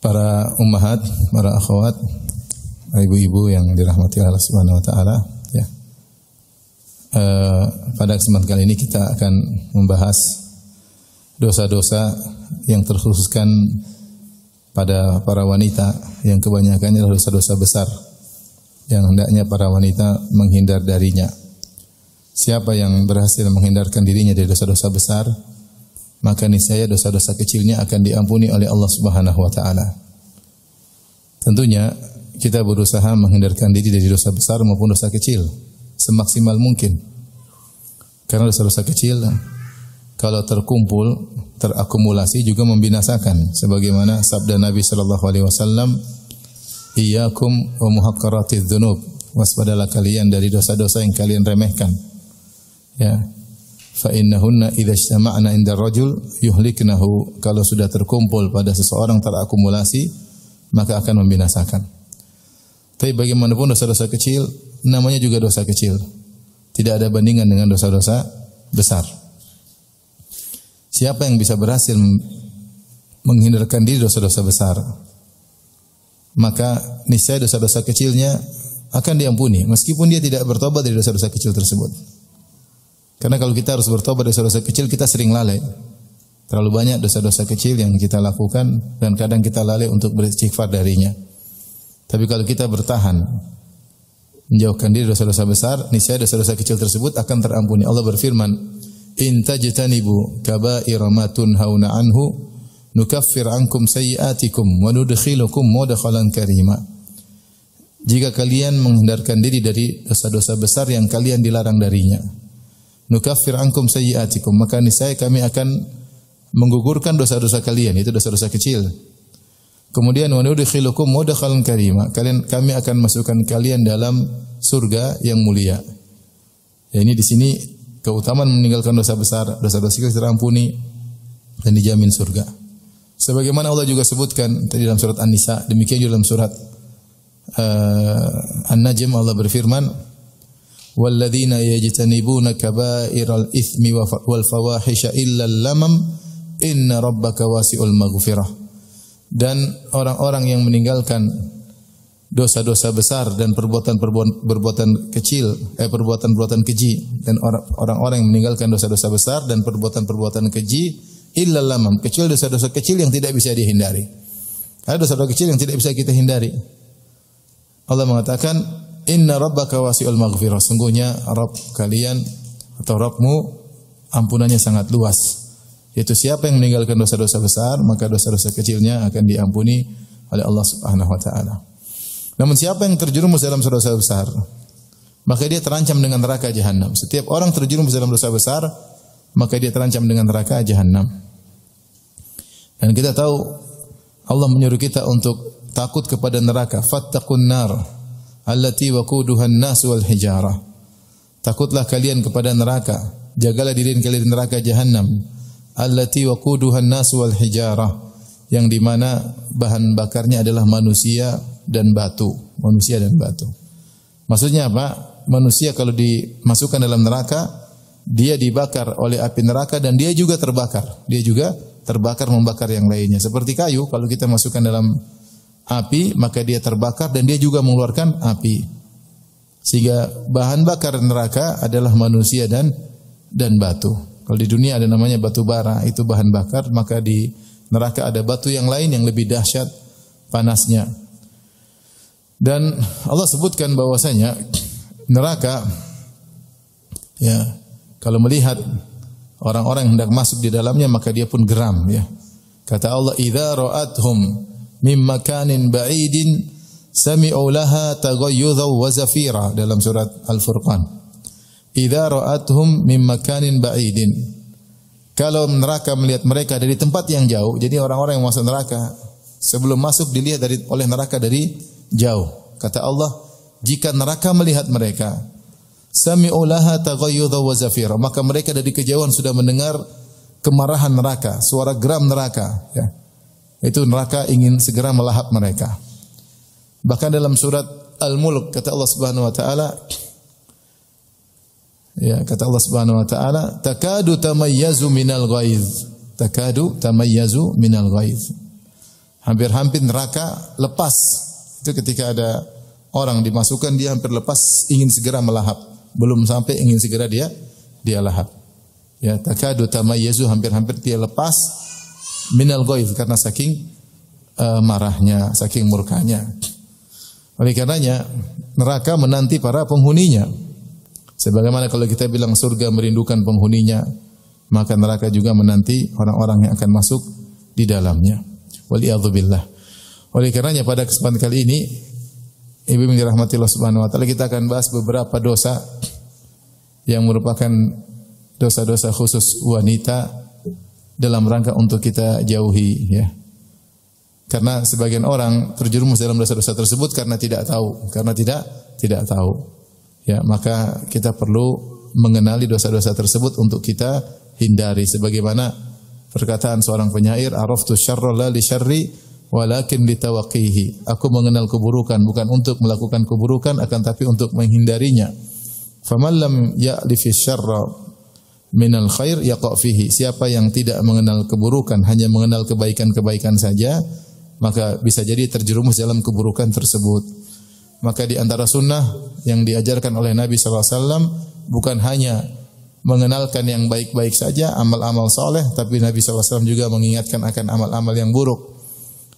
para ummahat, para akhwat, ibu-ibu yang dirahmati Allah Subhanahu wa taala, ya. Pada kesempatan kali ini kita akan membahas dosa-dosa yang terkhususkan pada para wanita, yang kebanyakan adalah dosa-dosa besar yang hendaknya para wanita menghindar darinya. Siapa yang berhasil menghindarkan dirinya dari dosa-dosa besar, maka niscaya dosa-dosa kecilnya akan diampuni oleh Allah Subhanahu wa taala. Tentunya kita berusaha menghindarkan diri dari dosa besar maupun dosa kecil semaksimal mungkin. Karena dosa-dosa kecil kalau terkumpul, terakumulasi juga membinasakan, sebagaimana sabda Nabi sallallahu alaihi wasallam, "Iyyakum wa muhaqqaratidz dzunub." Waspadalah kalian dari dosa-dosa yang kalian remehkan. Ya. Fa innahunna idza ijtama'na 'inda ar-rajul yuhliknahu. Kalau sudah terkumpul pada seseorang terakumulasi, maka akan membinasakan. Tapi bagaimanapun dosa-dosa kecil namanya juga dosa kecil. Tidak ada bandingan dengan dosa-dosa besar. Siapa yang bisa berhasil menghindarkan diri dosa-dosa besar, maka niscaya dosa-dosa kecilnya akan diampuni meskipun dia tidak bertobat dari dosa-dosa kecil tersebut. Karena kalau kita harus bertobat dari dosa-dosa kecil, kita sering lalai. Terlalu banyak dosa-dosa kecil yang kita lakukan dan kadang kita lalai untuk beristighfar darinya. Tapi kalau kita bertahan menjauhkan diri dosa-dosa besar, niscaya dosa-dosa kecil tersebut akan terampuni. Allah berfirman, "In tajtanibu kaba'ira ma tunhauna anhu nukaffir ankum sayyi'atikum wa nudkhilukum mudkhalan karima." Jika kalian menghindarkan diri dari dosa-dosa besar yang kalian dilarang darinya, nukaffir ankum sayyi'atikum, maka niscaya kami akan menggugurkan dosa-dosa kalian, itu dosa-dosa kecil. Kemudian wa nudkhilukum mudkhalan karima, kami akan masukkan kalian dalam surga yang mulia. Ya, ini di sini keutamaan meninggalkan dosa besar, dosa-dosa kecil terampuni dan dijamin surga. Sebagaimana Allah juga sebutkan tadi dalam surat An-Nisa, demikian juga dalam surat An-Najm Allah berfirman, "Walladzina yajtanibuna kaba'iral itsmi wal fawahisha illa al-lamam inna rabbaka wasi'ul maghfirah." Dan orang-orang yang meninggalkan dosa-dosa besar dan perbuatan kecil, perbuatan keji, dan orang-orang yang meninggalkan dosa-dosa besar dan perbuatan keji illa lamam, kecuali dosa-dosa kecil yang tidak bisa dihindari. Ada dosa-dosa kecil yang tidak bisa kita hindari. Allah mengatakan, "Inna rabbaka wasi'ul maghfirah." Sungguhnya Rabb kalian atau Rabbmu ampunannya sangat luas. Yaitu siapa yang meninggalkan dosa-dosa besar, maka dosa-dosa kecilnya akan diampuni oleh Allah Subhanahu wa taala. Namun siapa yang terjerumus dalam dosa besar, maka dia terancam dengan neraka jahanam. Setiap orang terjerumus dalam dosa besar, maka dia terancam dengan neraka jahanam. Dan kita tahu Allah menyuruh kita untuk takut kepada neraka. Fattaqun nar allati waquduhan nas wal hijarah. Takutlah kalian kepada neraka, jagalah diri kalian dari neraka jahanam. Allati waquduhan nas wal hijarah, yang di mana bahan bakarnya adalah manusia dan batu. Manusia dan batu. Maksudnya apa? Manusia kalau dimasukkan dalam neraka, dia dibakar oleh api neraka dan dia juga terbakar. Dia juga terbakar membakar yang lainnya. Seperti kayu, kalau kita masukkan dalam api, maka dia terbakar dan dia juga mengeluarkan api. Sehingga bahan bakar neraka adalah manusia dan batu. Kalau di dunia ada namanya batu bara, itu bahan bakar, maka di neraka ada batu yang lain yang lebih dahsyat panasnya. Dan Allah sebutkan bahwasanya neraka, ya, kalau melihat orang-orang yang hendak masuk di dalamnya, maka dia pun geram, ya. Kata Allah, "Idza ra'athum min makanin ba'idin sami'u laha taghayyudhan wa zafira," dalam surat Al-Furqan. Idza ra'athum min makanin ba'idin. Kalau neraka melihat mereka dari tempat yang jauh, jadi orang-orang yang masuk neraka sebelum masuk dilihat oleh neraka dari jauh. Kata Allah, jika neraka melihat mereka, sami'u laha taghayyudhan wa zafira, maka mereka dari kejauhan sudah mendengar kemarahan neraka, suara geram neraka, ya. Itu neraka ingin segera melahap mereka. Bahkan dalam surat Al-Mulk kata Allah Subhanahu wa taala, ya, kata Allah Subhanahu wa taala, "Takadu tamayyazu minal ghaiz." Takadu tamayyazu minal ghaiz. Hampir-hampir neraka lepas. Itu ketika ada orang dimasukkan dia hampir lepas ingin segera melahap. Belum sampai ingin segera dia lahap. Ya, takadu tamayyazu, hampir-hampir dia lepas minal ghaidh karena saking marahnya, saking murkanya. Oleh karenanya neraka menanti para penghuninya. Sebagaimana kalau kita bilang surga merindukan penghuninya, maka neraka juga menanti orang-orang yang akan masuk di dalamnya. Waliyadzubillah. Oleh karenanya pada kesempatan kali ini, Ibu yang dirahmati Allah Subhanahu wa taala, kita akan bahas beberapa dosa yang merupakan dosa-dosa khusus wanita dalam rangka untuk kita jauhi, ya. Karena sebagian orang terjerumus dalam dosa-dosa tersebut karena tidak tahu, tidak tahu. Ya, maka kita perlu mengenali dosa-dosa tersebut untuk kita hindari. Sebagaimana perkataan seorang penyair, araftu syarra la li syarri walakin litawaqqihi. Aku mengenal keburukan bukan untuk melakukan keburukan akan tapi untuk menghindarinya. Faman lam ya'lifi syarra minal khair yaqa fihi. Siapa yang tidak mengenal keburukan, hanya mengenal kebaikan-kebaikan saja, maka bisa jadi terjerumus dalam keburukan tersebut. Maka di antara sunnah yang diajarkan oleh Nabi SAW bukan hanya mengenalkan yang baik-baik saja, amal-amal soleh, tapi Nabi SAW juga mengingatkan akan amal-amal yang buruk.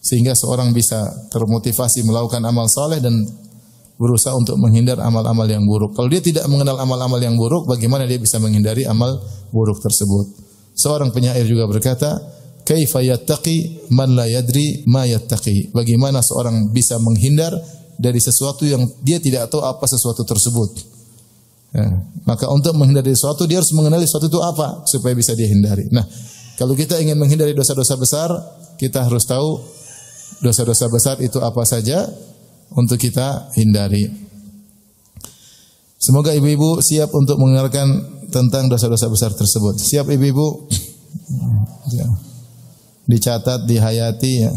Sehingga seorang bisa termotivasi melakukan amal soleh dan berusaha untuk menghindar amal-amal yang buruk. Kalau dia tidak mengenal amal-amal yang buruk, bagaimana dia bisa menghindari amal buruk tersebut? Seorang penyair juga berkata, kaifa yattaqi man la yadri ma yattaqi. Bagaimana seorang bisa menghindar dari sesuatu yang dia tidak tahu apa sesuatu tersebut. Ya, maka untuk menghindari sesuatu dia harus mengenali sesuatu itu apa supaya bisa dia hindari. Nah, kalau kita ingin menghindari dosa-dosa besar, kita harus tahu dosa-dosa besar itu apa saja untuk kita hindari. Semoga ibu-ibu siap untuk mendengarkan tentang dosa-dosa besar tersebut. Siap ibu-ibu? Ya. Dicatat, dihayati, ya.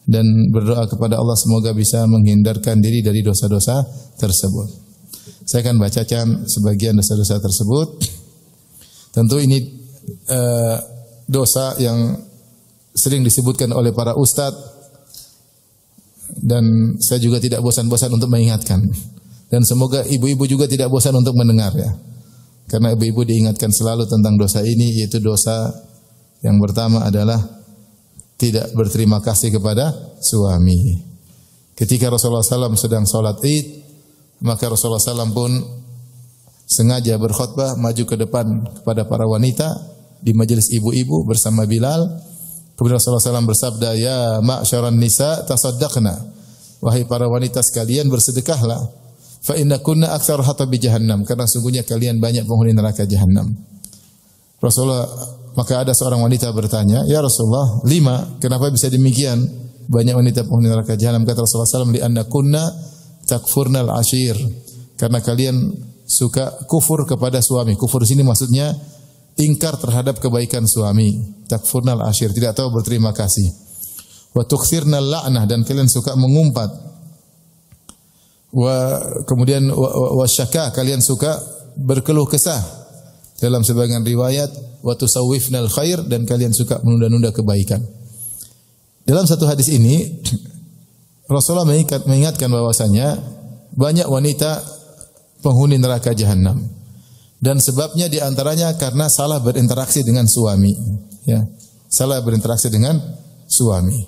Dan berdoa kepada Allah semoga bisa menghindarkan diri dari dosa-dosa tersebut. Saya akan bacakan sebagian dosa-dosa tersebut. Tentu ini dosa yang sering disebutkan oleh para ustadz dan saya juga tidak bosan-bosan untuk mengingatkan. Dan semoga ibu-ibu juga tidak bosan untuk mendengar, ya. Karena ibu-ibu diingatkan selalu tentang dosa ini, yaitu dosa yang pertama adalah tidak berterima kasih kepada suami. Ketika Rasulullah SAW sedang sholat Id, maka Rasulullah SAW pun sengaja berkhutbah maju ke depan kepada para wanita di majelis ibu-ibu bersama Bilal. Kemudian Rasulullah SAW bersabda, ya ma'syaran nisa tasaddaqna. Wahai para wanita sekalian, bersedekahlah. Fa inna kunna aktsar hatabi jahannam. Karena sungguhnya kalian banyak penghuni neraka jahannam. Maka ada seorang wanita bertanya, ya Rasulullah, 5, kenapa bisa demikian? Banyak wanita penghuni neraka jahanam. Kata Rasulullah SAW, li'anna kunna takfurnal ashir. Karena kalian suka kufur kepada suami. Kufur di sini maksudnya ingkar terhadap kebaikan suami. Takfurnal ashir, tidak tahu berterima kasih. Wa tukthirnal la'nah, dan kalian suka mengumpat. Kemudian wa syaka, kalian suka berkeluh kesah. Dalam sebagian riwayat, wa tusawwifnal khair, dan kalian suka menunda-nunda kebaikan. Dalam satu hadis ini Rasulullah mengingatkan bahwasanya banyak wanita penghuni neraka jahanam. Dan sebabnya diantaranya karena salah berinteraksi dengan suami, ya. Salah berinteraksi dengan suami.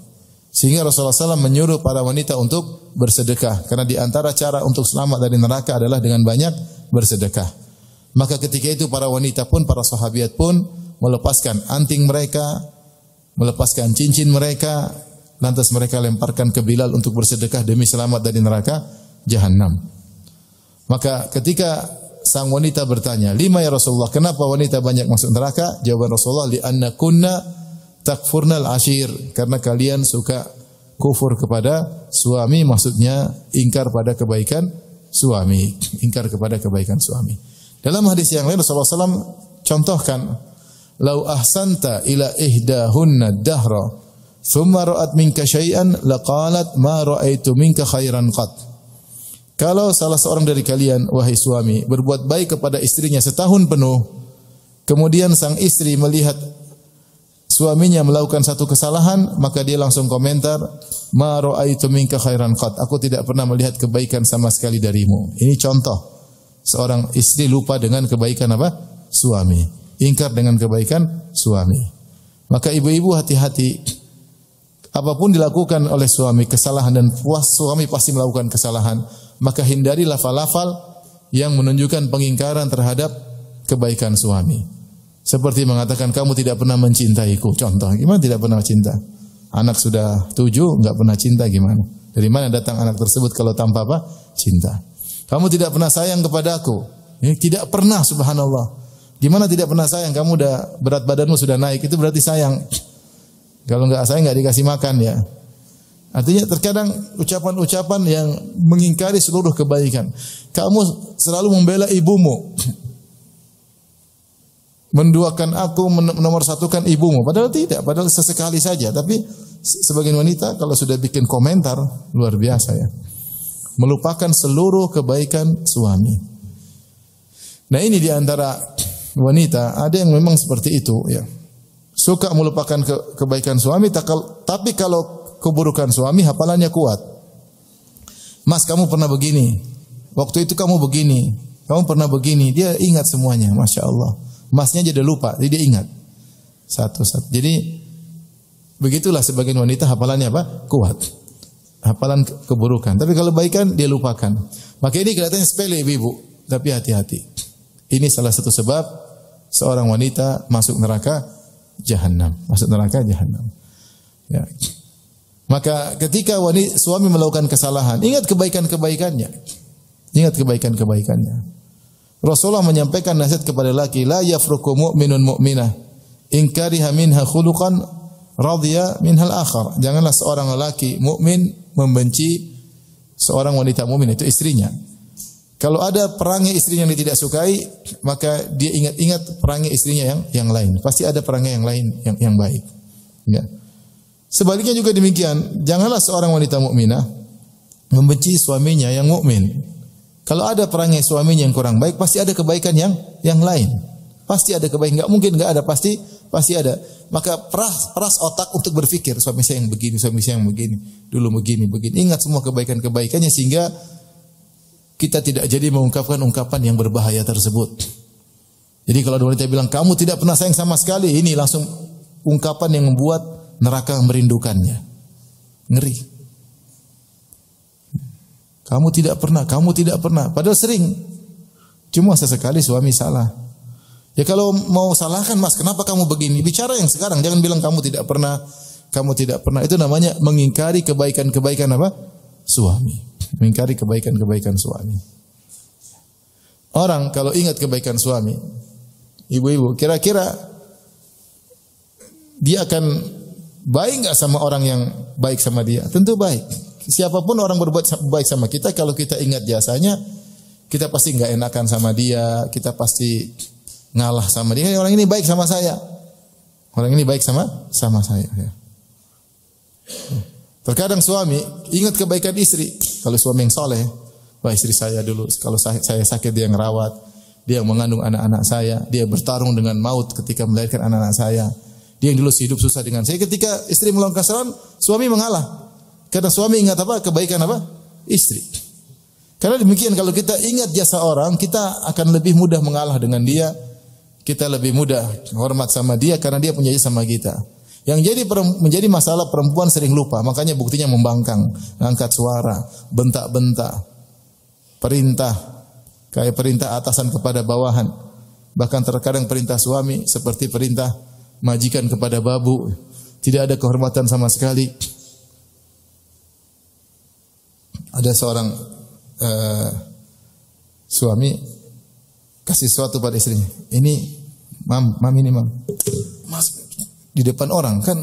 Sehingga Rasulullah SAW menyuruh para wanita untuk bersedekah. Karena diantara cara untuk selamat dari neraka adalah dengan banyak bersedekah. Maka ketika itu para wanita pun, para sahabiat pun melepaskan anting mereka, melepaskan cincin mereka, lantas mereka lemparkan ke Bilal untuk bersedekah demi selamat dari neraka jahanam. Maka ketika sang wanita bertanya, 5 ya Rasulullah, kenapa wanita banyak masuk neraka? Jawaban Rasulullah, li'anna kunna takfurnal ashir. Karena kalian suka kufur kepada suami, maksudnya ingkar pada kebaikan suami. Ingkar kepada kebaikan suami. Dalam hadis yang lain Rasulullah SAW contohkan, lau ahsanta ila ihdahunna dahra thumma ra'at minka syai'an laqalat ma ra'aitu minka khairan qat. Kalau salah seorang dari kalian, wahai suami, berbuat baik kepada istrinya setahun penuh, kemudian sang istri melihat suaminya melakukan satu kesalahan, maka dia langsung komentar, "Ma ra'aitu minka khairan qat." Aku tidak pernah melihat kebaikan sama sekali darimu. Ini contoh seorang istri lupa dengan kebaikan apa? Suami. Ingkar dengan kebaikan suami. Maka ibu-ibu hati-hati. Apapun dilakukan oleh suami kesalahan dan suami pasti melakukan kesalahan, maka hindari lafal-lafal yang menunjukkan pengingkaran terhadap kebaikan suami. Seperti mengatakan kamu tidak pernah mencintaiku. Contoh, gimana tidak pernah cinta? Anak sudah 7, enggak pernah cinta gimana? Dari mana datang anak tersebut kalau tanpa apa? Cinta. Kamu tidak pernah sayang kepada aku. Tidak pernah, subhanallah. Gimana tidak pernah sayang? Kamu udah berat badanmu sudah naik, itu berarti sayang. Kalau enggak sayang enggak dikasih makan ya. Artinya terkadang ucapan-ucapan yang mengingkari seluruh kebaikan. Kamu selalu membela ibumu. Menduakan aku, nomor satukan ibumu. Padahal tidak, padahal sesekali saja. Tapi sebagian wanita kalau sudah bikin komentar, luar biasa ya. Melupakan seluruh kebaikan suami. Nah ini diantara wanita, ada yang memang seperti itu ya. Suka melupakan kebaikan suami, tapi kalau keburukan suami, hafalannya kuat. Mas, kamu pernah begini. Waktu itu kamu begini. Kamu pernah begini. Dia ingat semuanya, Masya Allah. Masnya jadi lupa, jadi dia ingat satu-satu. Jadi begitulah sebagian wanita hafalannya apa? Kuat. Hafalan keburukan. Tapi kalau kebaikan dia lupakan. Maka ini kelihatannya sepele ibu, tapi hati-hati. Ini salah satu sebab seorang wanita masuk neraka jahanam. Masuk neraka jahanam. Ya. Maka ketika suami melakukan kesalahan, ingat kebaikan-kebaikannya. Ingat kebaikan-kebaikannya. Rasulullah menyampaikan nasihat kepada laki, la yafruqu mu'minun mu'minah in kariha minha khuluqan radhiya minhal akhar. Janganlah seorang lelaki mukmin membenci seorang wanita mukmin, itu istrinya. Kalau ada perangai istrinya yang dia tidak sukai, maka dia ingat-ingat perangai istrinya yang lain. Pasti ada perangai yang lain yang baik. Ya. Sebaliknya juga demikian, janganlah seorang wanita mukminah membenci suaminya yang mukmin. Kalau ada perangai suaminya yang kurang baik, pasti ada kebaikan yang lain. Pasti ada kebaikan, enggak mungkin enggak ada, pasti ada. Maka peras otak untuk berpikir, suami saya yang begini, suami saya yang begini, dulu begini. Ingat semua kebaikan-kebaikannya sehingga kita tidak jadi mengungkapkan ungkapan yang berbahaya tersebut. Jadi kalau ada wanita bilang kamu tidak pernah sayang sama sekali, ini langsung ungkapan yang membuat neraka merindukannya. Ngeri. Kamu tidak pernah. Padahal sering. Cuma sesekali suami salah. Ya kalau mau salahkan, Mas, kenapa kamu begini? Bicara yang sekarang, jangan bilang kamu tidak pernah. Itu namanya mengingkari kebaikan-kebaikan apa? Suami. Mengingkari kebaikan-kebaikan suami. Orang kalau ingat kebaikan suami, ibu-ibu, kira-kira dia akan baik enggak sama orang yang baik sama dia? Tentu baik. Siapapun orang berbuat baik sama kita, kalau kita ingat jasanya, kita pasti enggak enakan sama dia, kita pasti ngalah sama dia. Orang ini baik sama saya. Orang ini baik sama saya. Ya. Terkadang suami ingat kebaikan istri. Kalau suami yang soleh, wah istri saya dulu, kalau saya sakit dia yang rawat, dia yang mengandung anak-anak saya, dia bertarung dengan maut ketika melahirkan anak-anak saya. Dia yang dulu hidup susah dengan saya. Ketika istri melakukan kesalahan, suami mengalah. Karena suami ingat apa? Kebaikan apa? Istri. Karena demikian kalau kita ingat jasa orang, kita akan lebih mudah mengalah dengan dia. Kita lebih mudah hormat sama dia karena dia punya jasa sama kita. Yang menjadi masalah perempuan sering lupa, makanya buktinya membangkang, angkat suara, bentak-bentak, perintah, kayak perintah atasan kepada bawahan. Bahkan terkadang perintah suami seperti perintah majikan kepada babu. Tidak ada kehormatan sama sekali. Ada seorang suami kasih sesuatu pada istrinya. Ini, mam ini mam. Mas, di depan orang kan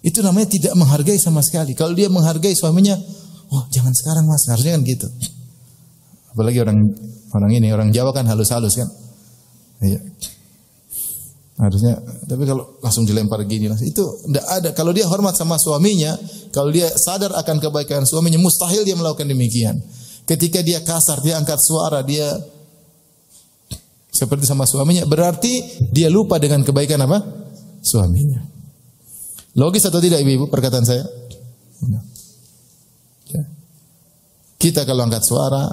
itu namanya tidak menghargai sama sekali. Kalau dia menghargai suaminya, oh jangan sekarang mas, harusnya kan gitu. Apalagi orang Jawa kan halus-halus kan. Iya. Harusnya, tapi kalau langsung dilempar gini, itu tidak ada. Kalau dia hormat sama suaminya, kalau dia sadar akan kebaikan suaminya, mustahil dia melakukan demikian. Ketika dia kasar, dia angkat suara, dia seperti sama suaminya, berarti dia lupa dengan kebaikan apa? Suaminya. Logis atau tidak ibu-ibu perkataan saya? Ya. Kita kalau angkat suara,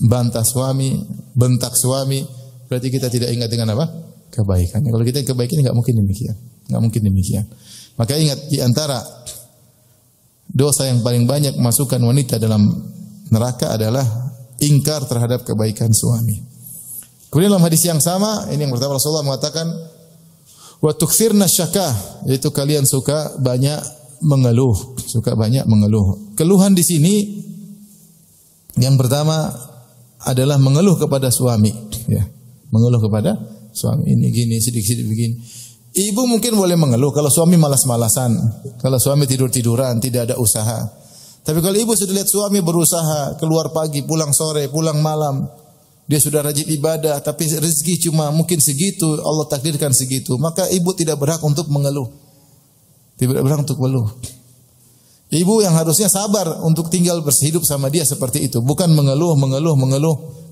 bantah suami, bentak suami, berarti kita tidak ingat dengan apa? Kebaikan. Kalau kita kebaikan enggak mungkin demikian. Enggak mungkin demikian. Maka ingat, di antara dosa yang paling banyak masukkan wanita dalam neraka adalah ingkar terhadap kebaikan suami. Kemudian dalam hadis yang sama, ini yang pertama Rasulullah mengatakan wa tukthirna syakah, yaitu kalian suka banyak mengeluh, Keluhan di sini yang pertama adalah mengeluh kepada suami, ya. Mengeluh kepada suami, ini gini, sedikit-sedikit begini. Ibu mungkin boleh mengeluh kalau suami malas-malasan, kalau suami tidur-tiduran, tidak ada usaha. Tapi kalau ibu sudah lihat suami berusaha, keluar pagi, pulang sore, pulang malam, dia sudah rajin ibadah, tapi rezeki cuma mungkin segitu, Allah takdirkan segitu, maka ibu tidak berhak untuk mengeluh. Tidak berhak untuk mengeluh. Ibu yang harusnya sabar untuk tinggal berhidup sama dia seperti itu, bukan mengeluh.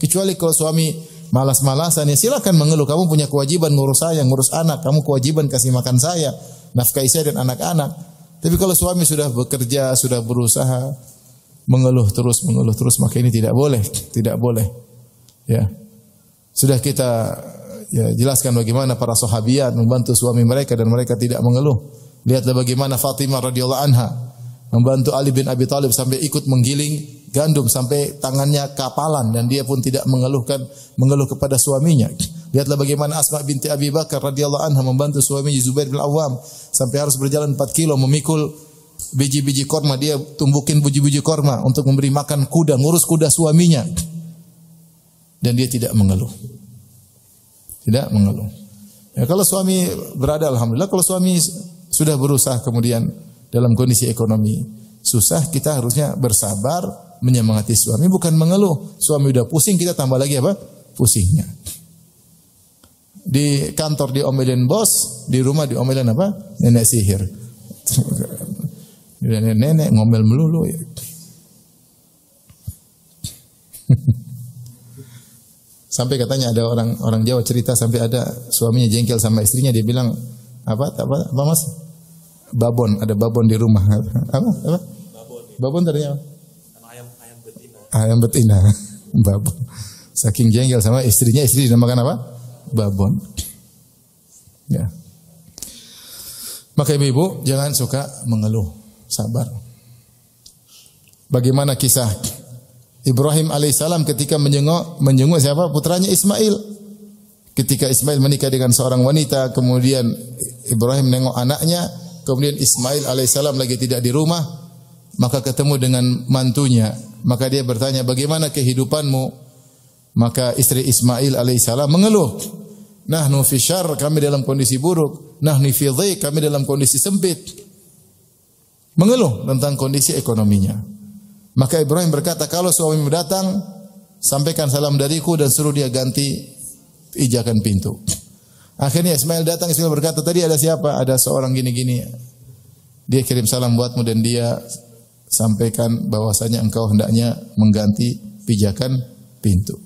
Kecuali kalau suami malas-malasan, ya silakan mengeluh. Kamu punya kewajiban ngurus saya, ngurus anak, kamu kewajiban kasih makan saya, nafkahi saya dan anak-anak. Tapi kalau suami sudah bekerja, sudah berusaha, mengeluh terus, maka ini tidak boleh. Ya. Sudah kita jelaskan bagaimana para sahabiat membantu suami mereka dan mereka tidak mengeluh. Lihatlah bagaimana Fatimah radhiyallahu anha membantu Ali bin Abi Thalib sampai ikut menggiling gandum sampai tangannya kapalan dan dia pun tidak mengeluh kepada suaminya. Lihatlah bagaimana Asma binti Abi Bakar radhiyallahu anha membantu suaminya Zubair bin Awam sampai harus berjalan 4 kilo memikul biji-biji korma, dia tumbukin biji-biji korma untuk memberi makan kuda, ngurus kuda suaminya. Dan dia tidak mengeluh. Tidak mengeluh. Ya, kalau suami berada, alhamdulillah. Kalau suami sudah berusaha kemudian dalam kondisi ekonomi susah, kita harusnya bersabar, menyemangati suami, bukan mengeluh. Suami udah pusing, kita tambah lagi apa? Pusingnya. Di kantor diomelin bos, di rumah diomelin apa? Nenek sihir. Nenek ngomel melulu. Ya. Sampai katanya ada orang Jawa cerita sampai ada suaminya jengkel sama istrinya, dia bilang apa mas? Babon, ada babon di rumah. Apa? Babon tadinya ayam betina. Ayam betina. Babon. Saking jengkel sama istrinya, istri dinamakan apa? Babon. Ya. Maka ibu-ibu jangan suka mengeluh, sabar. Bagaimana kisah Ibrahim alaihissalam ketika menjenguk siapa? Putranya Ismail. Ketika Ismail menikah dengan seorang wanita, kemudian Ibrahim nengok anaknya, kemudian Ismail alaihissalam lagi tidak di rumah, maka ketemu dengan mantunya. Maka dia bertanya, bagaimana kehidupanmu? Maka istri Ismail alaihissalam mengeluh. Nahnu fi syarr, kami dalam kondisi buruk. Nahnu fi dhiq, kami dalam kondisi sempit. Mengeluh tentang kondisi ekonominya. Maka Ibrahim berkata, kalau suamimu datang, sampaikan salam dariku dan suruh dia ganti pijakan pintu. Akhirnya Ismail datang, Ismail berkata, tadi ada siapa? Ada seorang gini-gini. Dia kirim salam buatmu dan dia sampaikan bahwasanya engkau hendaknya mengganti pijakan pintu.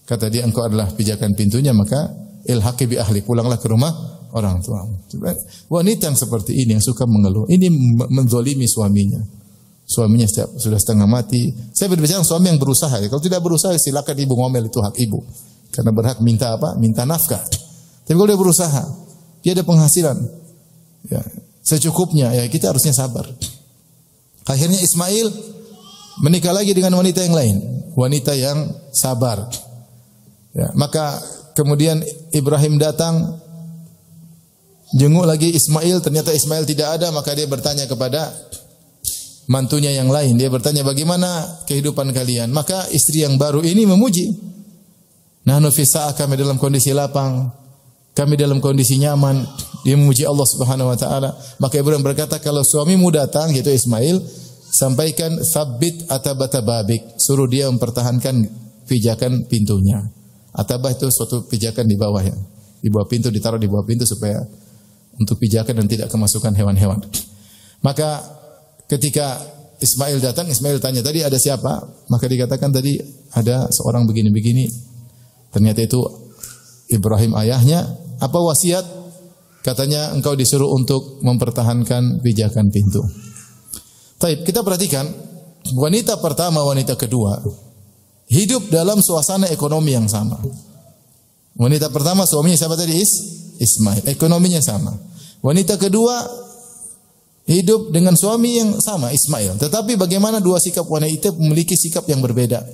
Kata dia, engkau adalah pijakan pintunya, maka ilhaqi bi ahli, pulanglah ke rumah orang tuamu. Wanita yang seperti ini yang suka mengeluh, ini menzalimi suaminya. Suaminya sudah setengah mati. Saya berbicara suami yang berusaha. Ya. Kalau tidak berusaha, silakan ibu ngomel, itu hak ibu. Karena berhak minta apa? Minta nafkah. Tapi kalau dia berusaha, dia ada penghasilan, ya, secukupnya, ya kita harusnya sabar. Akhirnya Ismail menikah lagi dengan wanita yang lain, wanita yang sabar. Ya, maka kemudian Ibrahim datang, jenguk lagi Ismail, ternyata Ismail tidak ada, maka dia bertanya kepada mantunya yang lain. Dia bertanya, bagaimana kehidupan kalian? Maka istri yang baru ini memuji. Nahnu fi sa'ah, kami dalam kondisi lapang, kami dalam kondisi nyaman. Dia memuji Allah Subhanahu wa taala. Maka Ibrahim berkata, kalau suamimu datang, yaitu Ismail, sampaikan tsabbit atabata babik, suruh dia mempertahankan pijakan pintunya. Atabah itu suatu pijakan di bawah, ya. Di bawah pintu, ditaruh di bawah pintu supaya untuk pijakan dan tidak kemasukan hewan-hewan. Maka ketika Ismail datang, Ismail tanya, tadi ada siapa? Maka dikatakan tadi ada seorang begini-begini. Ternyata itu Ibrahim ayahnya. Apa wasiat? Katanya engkau disuruh untuk mempertahankan pijakan pintu. Baik, kita perhatikan wanita pertama, wanita kedua hidup dalam suasana ekonomi yang sama. Wanita pertama suaminya siapa tadi? Ismail. Ekonominya sama. Wanita kedua hidup dengan suami yang sama, Ismail. Tetapi bagaimana dua sikap wanita memiliki sikap yang berbeda.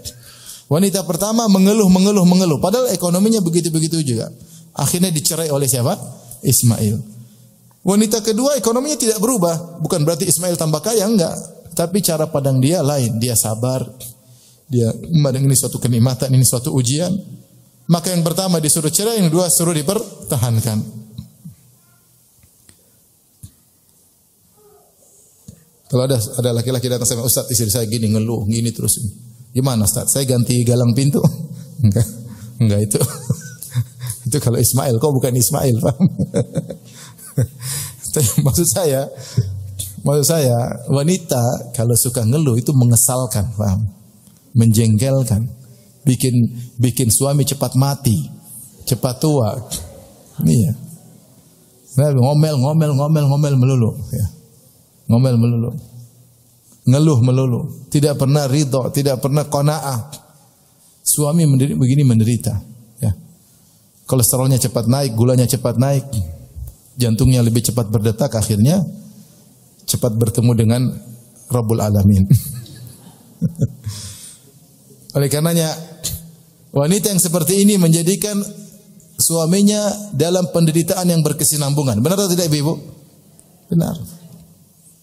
Wanita pertama mengeluh. Padahal ekonominya begitu-begitu juga. Akhirnya dicerai oleh siapa? Ismail. Wanita kedua ekonominya tidak berubah. Bukan berarti Ismail tambah kaya, enggak. Tapi cara pandang dia lain. Dia sabar. Dia memandang ini suatu kenikmatan, ini suatu ujian. Maka yang pertama disuruh cerai, yang kedua suruh dipertahankan. Kalau ada laki-laki datang sama Ustaz, istri saya gini ngeluh, gini terus. Gimana Ustaz? Saya ganti galang pintu? Enggak itu. Itu kalau Ismail, kau bukan Ismail, paham? Maksud saya wanita kalau suka ngeluh itu mengesalkan, paham? Menjengkelkan, bikin suami cepat mati, cepat tua. Ini ya. Ngomel melulu, ya. Ngomel melulu. Ngeluh melulu, tidak pernah ridho, tidak pernah qanaah. Suami begini menderita, ya. Kolesterolnya cepat naik, gulanya cepat naik, jantungnya lebih cepat berdetak, akhirnya cepat bertemu dengan Rabbul Alamin. Oleh karenanya wanita yang seperti ini menjadikan suaminya dalam penderitaan yang berkesinambungan. Benar atau tidak ibu? Benar.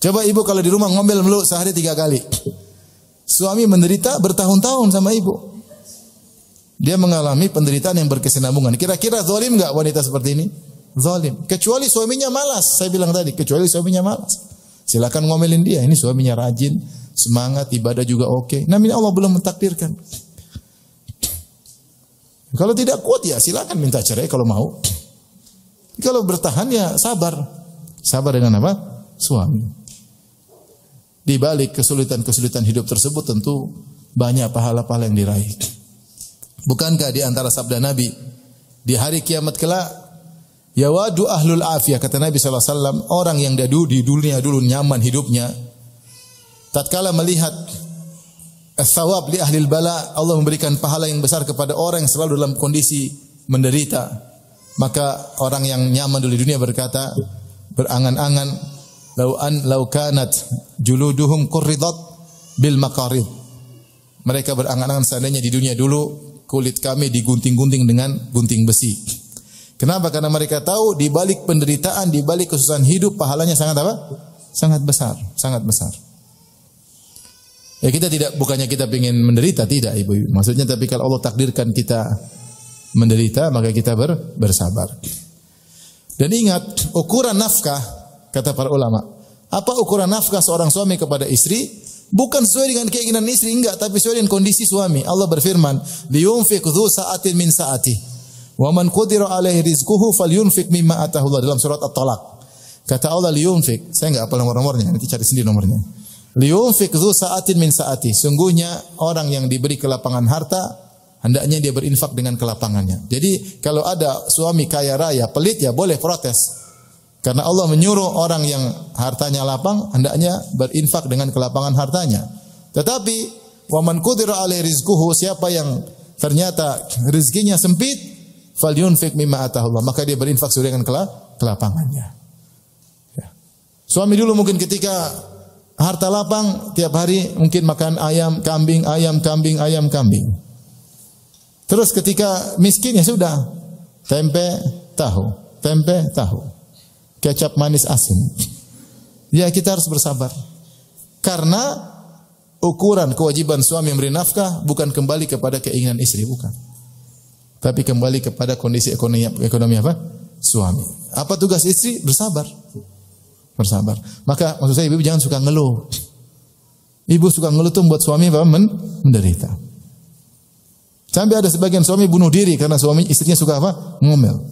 Coba ibu kalau di rumah ngomel melulu sehari 3 kali. Suami menderita bertahun-tahun sama ibu. Dia mengalami penderitaan yang berkesinambungan. Kira-kira zalim enggak wanita seperti ini? Zalim. Kecuali suaminya malas. Saya bilang tadi, kecuali suaminya malas. Silakan ngomelin dia. Ini suaminya rajin, semangat, ibadah juga oke. Namanya Allah belum mentakdirkan. Kalau tidak kuat ya silakan minta cerai kalau mau. Kalau bertahan ya sabar. Sabar dengan apa? Suami. Di balik kesulitan-kesulitan hidup tersebut tentu banyak pahala-pahala yang diraih. Bukankah di antara sabda Nabi di hari kiamat kelak, yawadu ahlul afiyah, kata Nabi SAW, orang yang di dunia dulu nyaman hidupnya, tatkala melihat as-sawab li ahlil bala, Allah memberikan pahala yang besar kepada orang yang selalu dalam kondisi menderita. Maka orang yang nyaman dulu di dunia berkata, berangan-angan, lau kanat juluduhum qurridat bil maqarid. Mereka berangan-angan seandainya di dunia dulu kulit kami digunting-gunting dengan gunting besi. Kenapa? Karena mereka tahu di balik penderitaan, di balik kesusahan hidup pahalanya sangat apa? Sangat besar, sangat besar. Ya kita tidak, bukannya kita ingin menderita, tidak ibu. Maksudnya tapi kalau Allah takdirkan kita menderita, maka kita bersabar. Dan ingat, ukuran nafkah, kata para ulama, apa ukuran nafkah seorang suami kepada istri? Bukan sesuai dengan keinginan istri, enggak, tapi sesuai dengan kondisi suami. Allah berfirman, liyunfiq dzu sa'atin min sa'ati, wa man qudira alaihi rizquhu falyunfiq mimma atahu Allah, dalam surat At-Talaq. Kata Allah liyunfiq, saya enggak hafal nomor-nomornya, nanti cari sendiri nomornya. Liyunfiq dzu sa'atin min sa'ati, sungguhnya orang yang diberi kelapangan harta hendaknya dia berinfak dengan kelapangannya. Jadi kalau ada suami kaya raya pelit ya boleh protes. Karena Allah menyuruh orang yang hartanya lapang hendaknya berinfak dengan kelapangan hartanya. Tetapi waman qudira alaihi rizquhu, siapa yang ternyata rezekinya sempit, falyunfiq mimma atahu Allah, maka dia berinfak sesuai dengan kelapangannya. Ya. Suami dulu mungkin ketika harta lapang tiap hari mungkin makan ayam kambing. Terus ketika miskin ya sudah tempe tahu. Kecap manis asin. Ya kita harus bersabar. Karena ukuran kewajiban suami memberi nafkah bukan kembali kepada keinginan istri, bukan. Tapi kembali kepada kondisi ekonomi apa? Suami. Apa tugas istri? Bersabar. Maka maksud saya ibu jangan suka ngeluh. Ibu suka ngeluh itu membuat suami apa? Menderita. Sampai ada sebagian suami bunuh diri karena istrinya suka apa? Ngomel.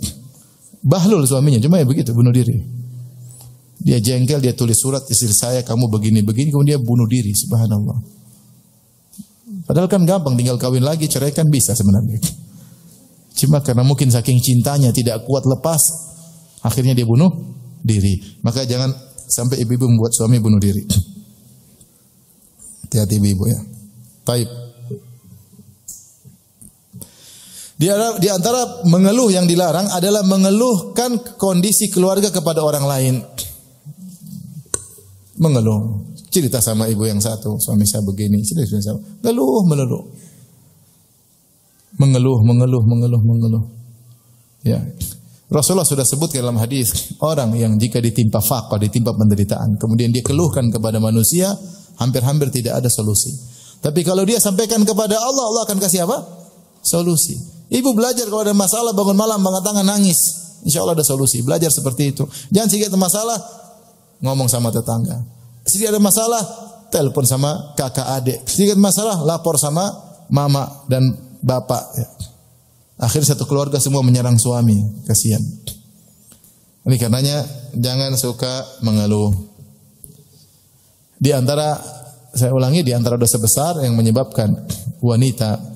Bahlul suaminya, cuma ya begitu, bunuh diri. Dia jengkel, dia tulis surat, istri saya kamu begini-begini, kemudian dia bunuh diri, subhanallah. Padahal kan gampang, tinggal kawin lagi, cerai kan bisa sebenarnya. Cuma karena mungkin saking cintanya tidak kuat lepas, Akhirnya dia bunuh diri. Maka jangan sampai ibu-ibu membuat suami bunuh diri. Hati-hati ibu-ibu ya. Baik. Di antara mengeluh yang dilarang adalah mengeluhkan kondisi keluarga kepada orang lain. Mengeluh. Cerita sama ibu yang satu, suami saya begini, cerita sama. Mengeluh. Ya. Rasulullah sudah sebut dalam hadis, orang yang jika ditimpa faqah, ditimpa penderitaan, kemudian dia keluhkan kepada manusia, hampir-hampir tidak ada solusi. Tapi kalau dia sampaikan kepada Allah, Allah akan kasih apa? Solusi. Ibu belajar kalau ada masalah bangun malam angkat tangan nangis, insya Allah ada solusi. Belajar seperti itu. Jangan sedikit ada masalah ngomong sama tetangga. Sedikit ada masalah telepon sama kakak adik. Sedikit masalah lapor sama mama dan bapak. Akhirnya satu keluarga semua menyerang suami. Kasihan. Ini karenanya jangan suka mengeluh. Di antara, saya ulangi, di antara dosa besar yang menyebabkan wanita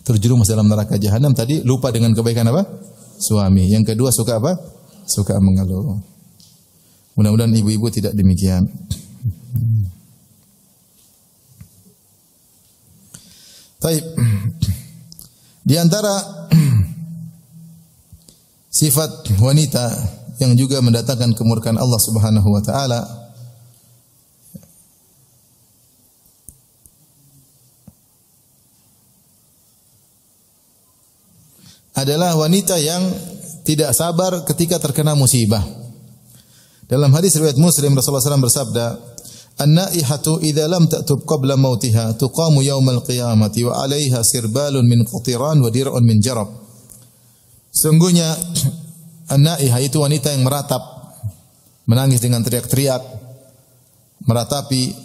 terjerumus dalam neraka jahanam tadi, lupa dengan kebaikan apa? Suami. Yang kedua suka apa? Suka mengeluh. Mudah-mudahan ibu-ibu tidak demikian. Baik. Di antara sifat wanita yang juga mendatangkan kemurkaan Allah Subhanahu wa taala adalah wanita yang tidak sabar ketika terkena musibah. Dalam hadis riwayat Muslim, Rasulullah SAW bersabda, "An-naihatu idza lam ta'tub qabla mautiha tuqamu yaumal qiyamati wa 'alaiha sirbalun min qatiran wa dir'un min jarab." Sungguhnya an-naihah itu wanita yang meratap, menangis dengan teriak-teriak, meratapi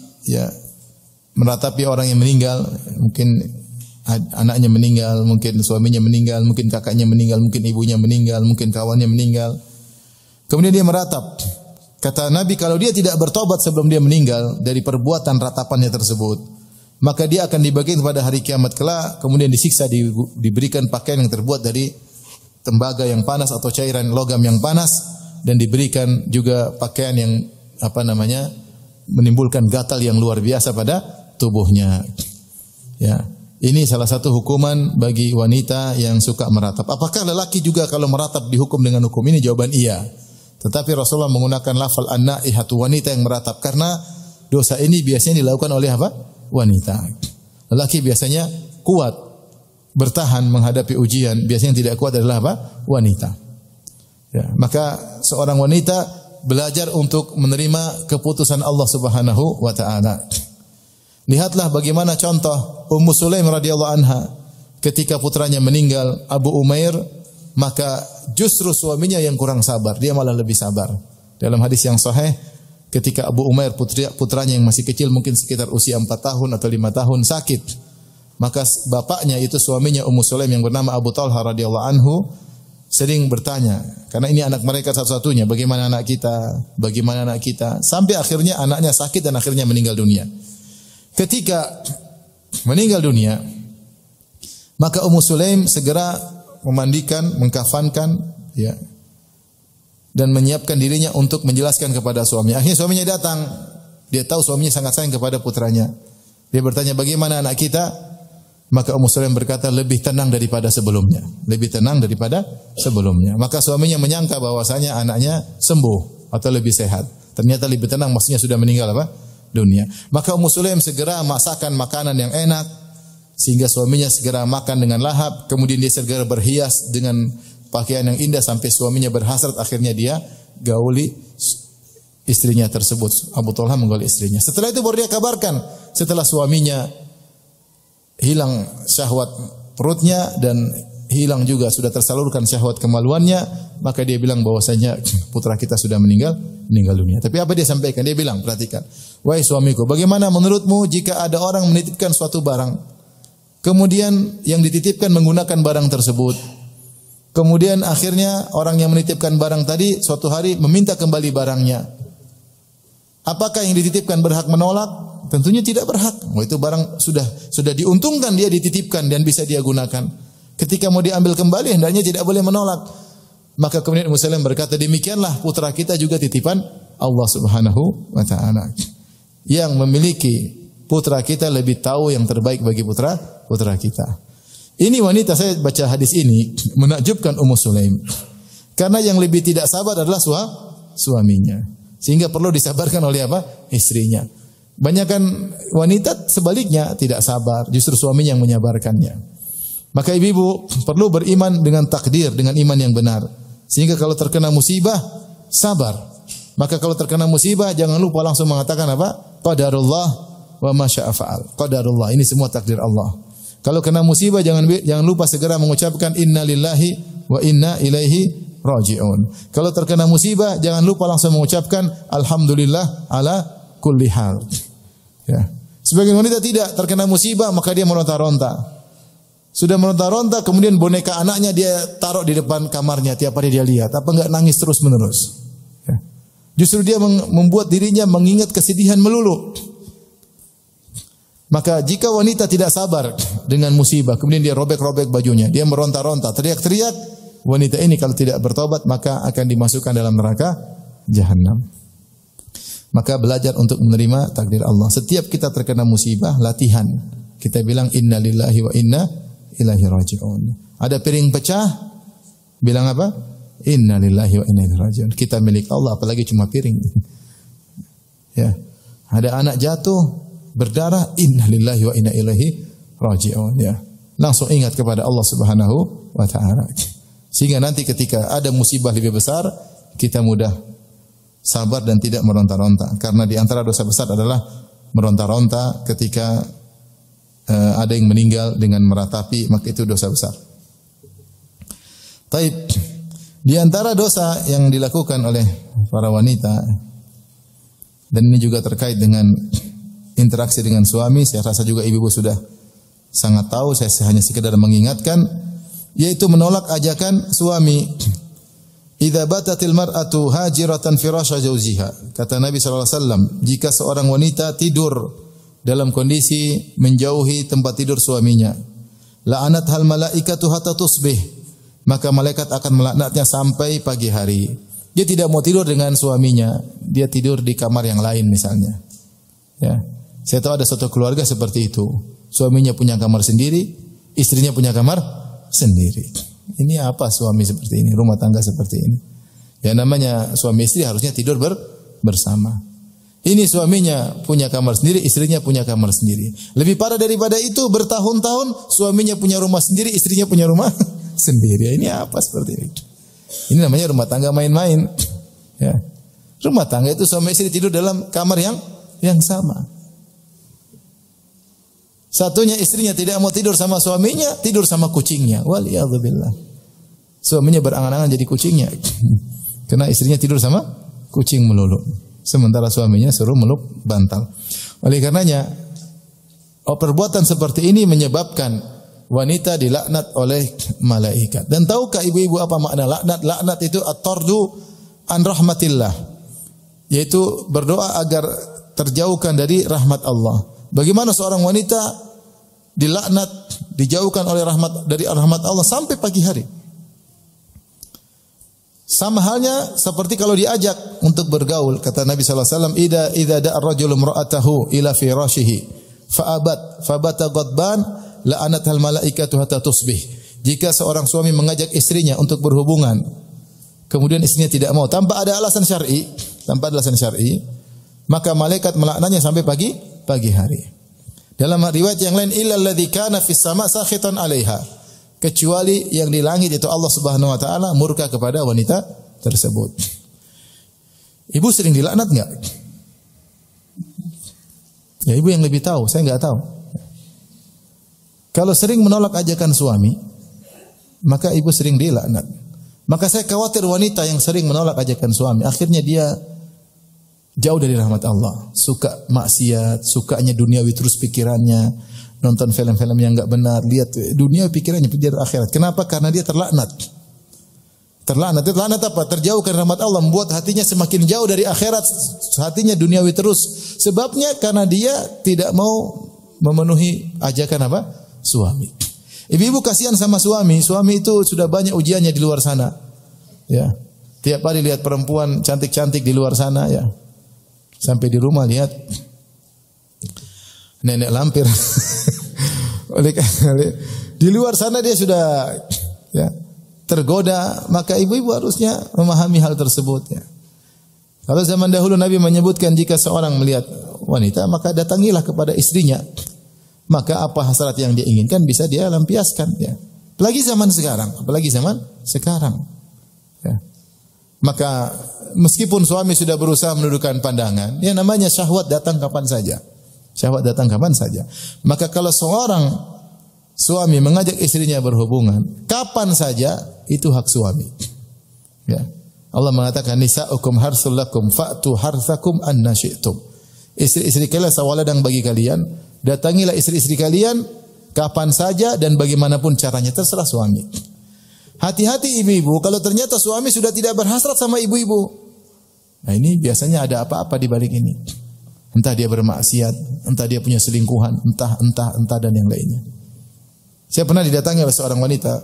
orang yang meninggal, mungkin anaknya meninggal, mungkin suaminya meninggal, mungkin kakaknya meninggal, mungkin ibunya meninggal, mungkin kawannya meninggal. Kemudian dia meratap. Kata Nabi, kalau dia tidak bertobat sebelum dia meninggal dari perbuatan ratapannya tersebut, maka dia akan dibagikan pada hari kiamat kelak, kemudian disiksa, diberikan pakaian yang terbuat dari tembaga yang panas atau cairan logam yang panas, dan diberikan juga pakaian yang menimbulkan gatal yang luar biasa pada tubuhnya. Ya. Ini salah satu hukuman bagi wanita yang suka meratap. Apakah lelaki juga kalau meratap dihukum dengan hukum ini? Jawaban iya. Tetapi Rasulullah menggunakan lafal an-naihatu, wanita yang meratap, karena dosa ini biasanya dilakukan oleh apa? Wanita. Lelaki biasanya kuat bertahan menghadapi ujian, biasanya yang tidak kuat adalah apa? Wanita. Ya, maka seorang wanita belajar untuk menerima keputusan Allah Subhanahu wa taala. Lihatlah bagaimana contoh Ummu Sulaim radhiyallahu anha ketika putranya meninggal, Abu Umair, maka justru suaminya yang kurang sabar, dia malah lebih sabar. Dalam hadis yang sahih, ketika Abu Umair putranya yang masih kecil, mungkin sekitar usia 4 tahun atau 5 tahun sakit, maka bapaknya itu suaminya Ummu Sulaim yang bernama Abu Talha radhiyallahu anhu sering bertanya, karena ini anak mereka satu-satunya, bagaimana anak kita, sampai akhirnya anaknya sakit dan akhirnya meninggal dunia. Ketika meninggal dunia, maka Ummu Sulaim segera memandikan, mengkafankan, ya, dan menyiapkan dirinya untuk menjelaskan kepada suami. Akhirnya suaminya datang. Dia tahu suaminya sangat sayang kepada putranya. Dia bertanya, bagaimana anak kita? Maka Ummu Sulaim berkata, lebih tenang daripada sebelumnya. Maka suaminya menyangka bahwasanya anaknya sembuh atau lebih sehat. Ternyata lebih tenang, maksudnya sudah meninggal dunia. Maka Ummu Sulaim segera masakkan makanan yang enak sehingga suaminya segera makan dengan lahap, kemudian dia segera berhias dengan pakaian yang indah sampai suaminya berhasrat, akhirnya dia gauli istrinya tersebut. Abu Talha menggauli istrinya. Setelah itu baru dia kabarkan, setelah suaminya hilang syahwat perutnya dan hilang juga sudah tersalurkan syahwat kemaluannya, maka dia bilang bahwasanya putra kita sudah meninggal dunia. Tapi apa dia sampaikan? Dia bilang, perhatikan, wahai suamiku, bagaimana menurutmu jika ada orang menitipkan suatu barang, kemudian yang dititipkan menggunakan barang tersebut, kemudian akhirnya orang yang menitipkan barang tadi suatu hari meminta kembali barangnya, apakah yang dititipkan berhak menolak? Tentunya tidak berhak. Itu barang sudah diuntungkan dia dititipkan dan bisa dia gunakan. Ketika mau diambil kembali hendaknya tidak boleh menolak. Maka kemudian Ummu Salamah berkata, demikianlah putra kita juga titipan Allah Subhanahu wa taala. Yang memiliki putra kita lebih tahu yang terbaik bagi putra kita. Ini wanita, saya baca hadis ini menakjubkan Ummu Sulaim. Karena yang lebih tidak sabar adalah suaminya. Sehingga perlu disabarkan oleh apa? Istrinya. Banyakan wanita sebaliknya tidak sabar, justru suaminya yang menyabarkannya. Maka ibu-ibu perlu beriman dengan takdir, dengan iman yang benar. Sehingga kalau terkena musibah, sabar. Maka kalau terkena musibah, jangan lupa langsung mengatakan apa? Qadarullah wa ma syaa fa'al. Qadarullah, ini semua takdir Allah. Kalau kena musibah, jangan lupa segera mengucapkan inna lillahi wa inna ilaihi raji'un. Kalau terkena musibah, jangan lupa langsung mengucapkan alhamdulillah ala kulli hal. Ya. Sebagian wanita tidak terkena musibah, maka dia meronta-ronta. Sudah meronta-ronta, kemudian boneka anaknya dia taruh di depan kamarnya, tiap hari dia lihat. Apa enggak nangis terus-menerus? Ya. Justru dia membuat dirinya mengingat kesedihan melulu. Maka jika wanita tidak sabar dengan musibah, kemudian dia robek-robek bajunya, dia meronta-ronta, teriak-teriak, wanita ini kalau tidak bertobat maka akan dimasukkan dalam neraka jahanam. Maka belajar untuk menerima takdir Allah. Setiap kita terkena musibah, latihan. Kita bilang inna lillahi wa inna ilaihi raji'un. Ada piring pecah, bilang apa? Inna lillahi wa inna ilaihi raji'un. Kita milik Allah, apalagi cuma piring. Ya. Ada anak jatuh, berdarah, inna lillahi wa inna ilaihi raji'un. Ya. Langsung ingat kepada Allah Subhanahu wa taala. Sehingga nanti ketika ada musibah lebih besar, kita mudah sabar dan tidak meronta-ronta. Karena di antara dosa besar adalah meronta-ronta ketika ada yang meninggal dengan meratapi, maka itu dosa besar. Taib. Di antara dosa yang dilakukan oleh para wanita, dan ini juga terkait dengan interaksi dengan suami, saya rasa juga ibu-ibu sudah sangat tahu, saya hanya sekedar mengingatkan, yaitu menolak ajakan suami. Idza batatil mar'atu hajiratan firasha zawjiha. Kata Nabi sallallahu alaihi wasallam, jika seorang wanita tidur dalam kondisi menjauhi tempat tidur suaminya, la'anat hal malaikatu hatta tusbih, maka malaikat akan melaknatnya sampai pagi hari. Dia tidak mau tidur dengan suaminya, dia tidur di kamar yang lain misalnya. Ya. Saya tahu ada satu keluarga seperti itu. Suaminya punya kamar sendiri, istrinya punya kamar sendiri. Ini apa suami seperti ini, rumah tangga seperti ini? Ya namanya suami istri harusnya tidur bersama. Ini suaminya punya kamar sendiri, istrinya punya kamar sendiri. Lebih parah daripada itu, bertahun-tahun suaminya punya rumah sendiri, istrinya punya rumah sendiri. Ini apa seperti ini? Ini namanya rumah tangga main-main. Ya. Rumah tangga itu suami istri tidur dalam kamar yang sama. Satunya istrinya tidak mau tidur sama suaminya, tidur sama kucingnya. Waliyadzubillah. Suaminya berangan-angan jadi kucingnya. Karena istrinya tidur sama kucing melulu. Sementara suaminya suruh meluk bantal. Oleh karenanya, perbuatan seperti ini menyebabkan wanita dilaknat oleh malaikat. Dan tahukah ibu-ibu apa makna laknat? Laknat itu at-tardu an rahmatillah. Yaitu berdoa agar terjauhkan dari rahmat Allah. Bagaimana seorang wanita dilaknat, dijauhkan oleh dari rahmat Allah sampai pagi hari? Sama halnya seperti kalau diajak untuk bergaul, kata Nabi sallallahu alaihi wasallam, idza da'a ar-rajulu imra'atahu ila firashihi fabata ghadban la'anatal malaikatu hatta tusbih. Jika seorang suami mengajak istrinya untuk berhubungan, kemudian istrinya tidak mau tanpa ada alasan syar'i, maka malaikat melaknatnya sampai pagi hari. Dalam riwayat yang lain, illal ladzi kana fis sama' sakhitan 'alaiha. Kecuali yang di langit itu Allah Subhanahu wa taala murka kepada wanita tersebut. Ibu sering dilaknat enggak? Ya ibu yang lebih tahu, saya enggak tahu. Kalau sering menolak ajakan suami, maka ibu sering dilaknat. Maka saya khawatir wanita yang sering menolak ajakan suami, akhirnya dia jauh dari rahmat Allah, suka maksiat, sukanya duniawi terus pikirannya. Nonton film-film yang enggak benar, lihat dunia pikirannya pikir akhirat. Kenapa? Karena dia terlaknat. Terlaknat apa? Terjauhkan rahmat Allah, membuat hatinya semakin jauh dari akhirat, hatinya duniawi terus. Sebabnya karena dia tidak mau memenuhi ajakan apa? Suami. Ibu-ibu kasihan sama suami. Suami itu sudah banyak ujiannya di luar sana. Ya. Tiap hari lihat perempuan cantik-cantik di luar sana ya. Sampai di rumah lihat nenek lampir. Di luar sana dia sudah ya, tergoda, maka ibu-ibu harusnya memahami hal tersebut ya. Kalau zaman dahulu Nabi menyebutkan jika seorang melihat wanita maka datangilah kepada istrinya. Maka apa hasrat yang dia inginkan bisa dia lampiaskan ya. Apalagi zaman sekarang. Ya. Maka meskipun suami sudah berusaha menundukkan pandangan, ya namanya syahwat datang kapan saja. Syahwat datang kapan saja. Maka kalau seorang suami mengajak istrinya berhubungan, kapan saja itu hak suami. Ya. Allah mengatakan nisa'ukum harsul lakum fa'tu harthakum anna syi'tum. Istri-istri kalian sawaladang bagi kalian, datangilah istri-istri kalian kapan saja dan bagaimanapun caranya, terserah suami. Hati-hati ibu-ibu kalau ternyata suami sudah tidak berhasrat sama ibu-ibu. Nah ini biasanya ada apa-apa di balik ini. Entah dia bermaksiat, entah dia punya selingkuhan, entah dan yang lainnya. Saya pernah didatangi oleh seorang wanita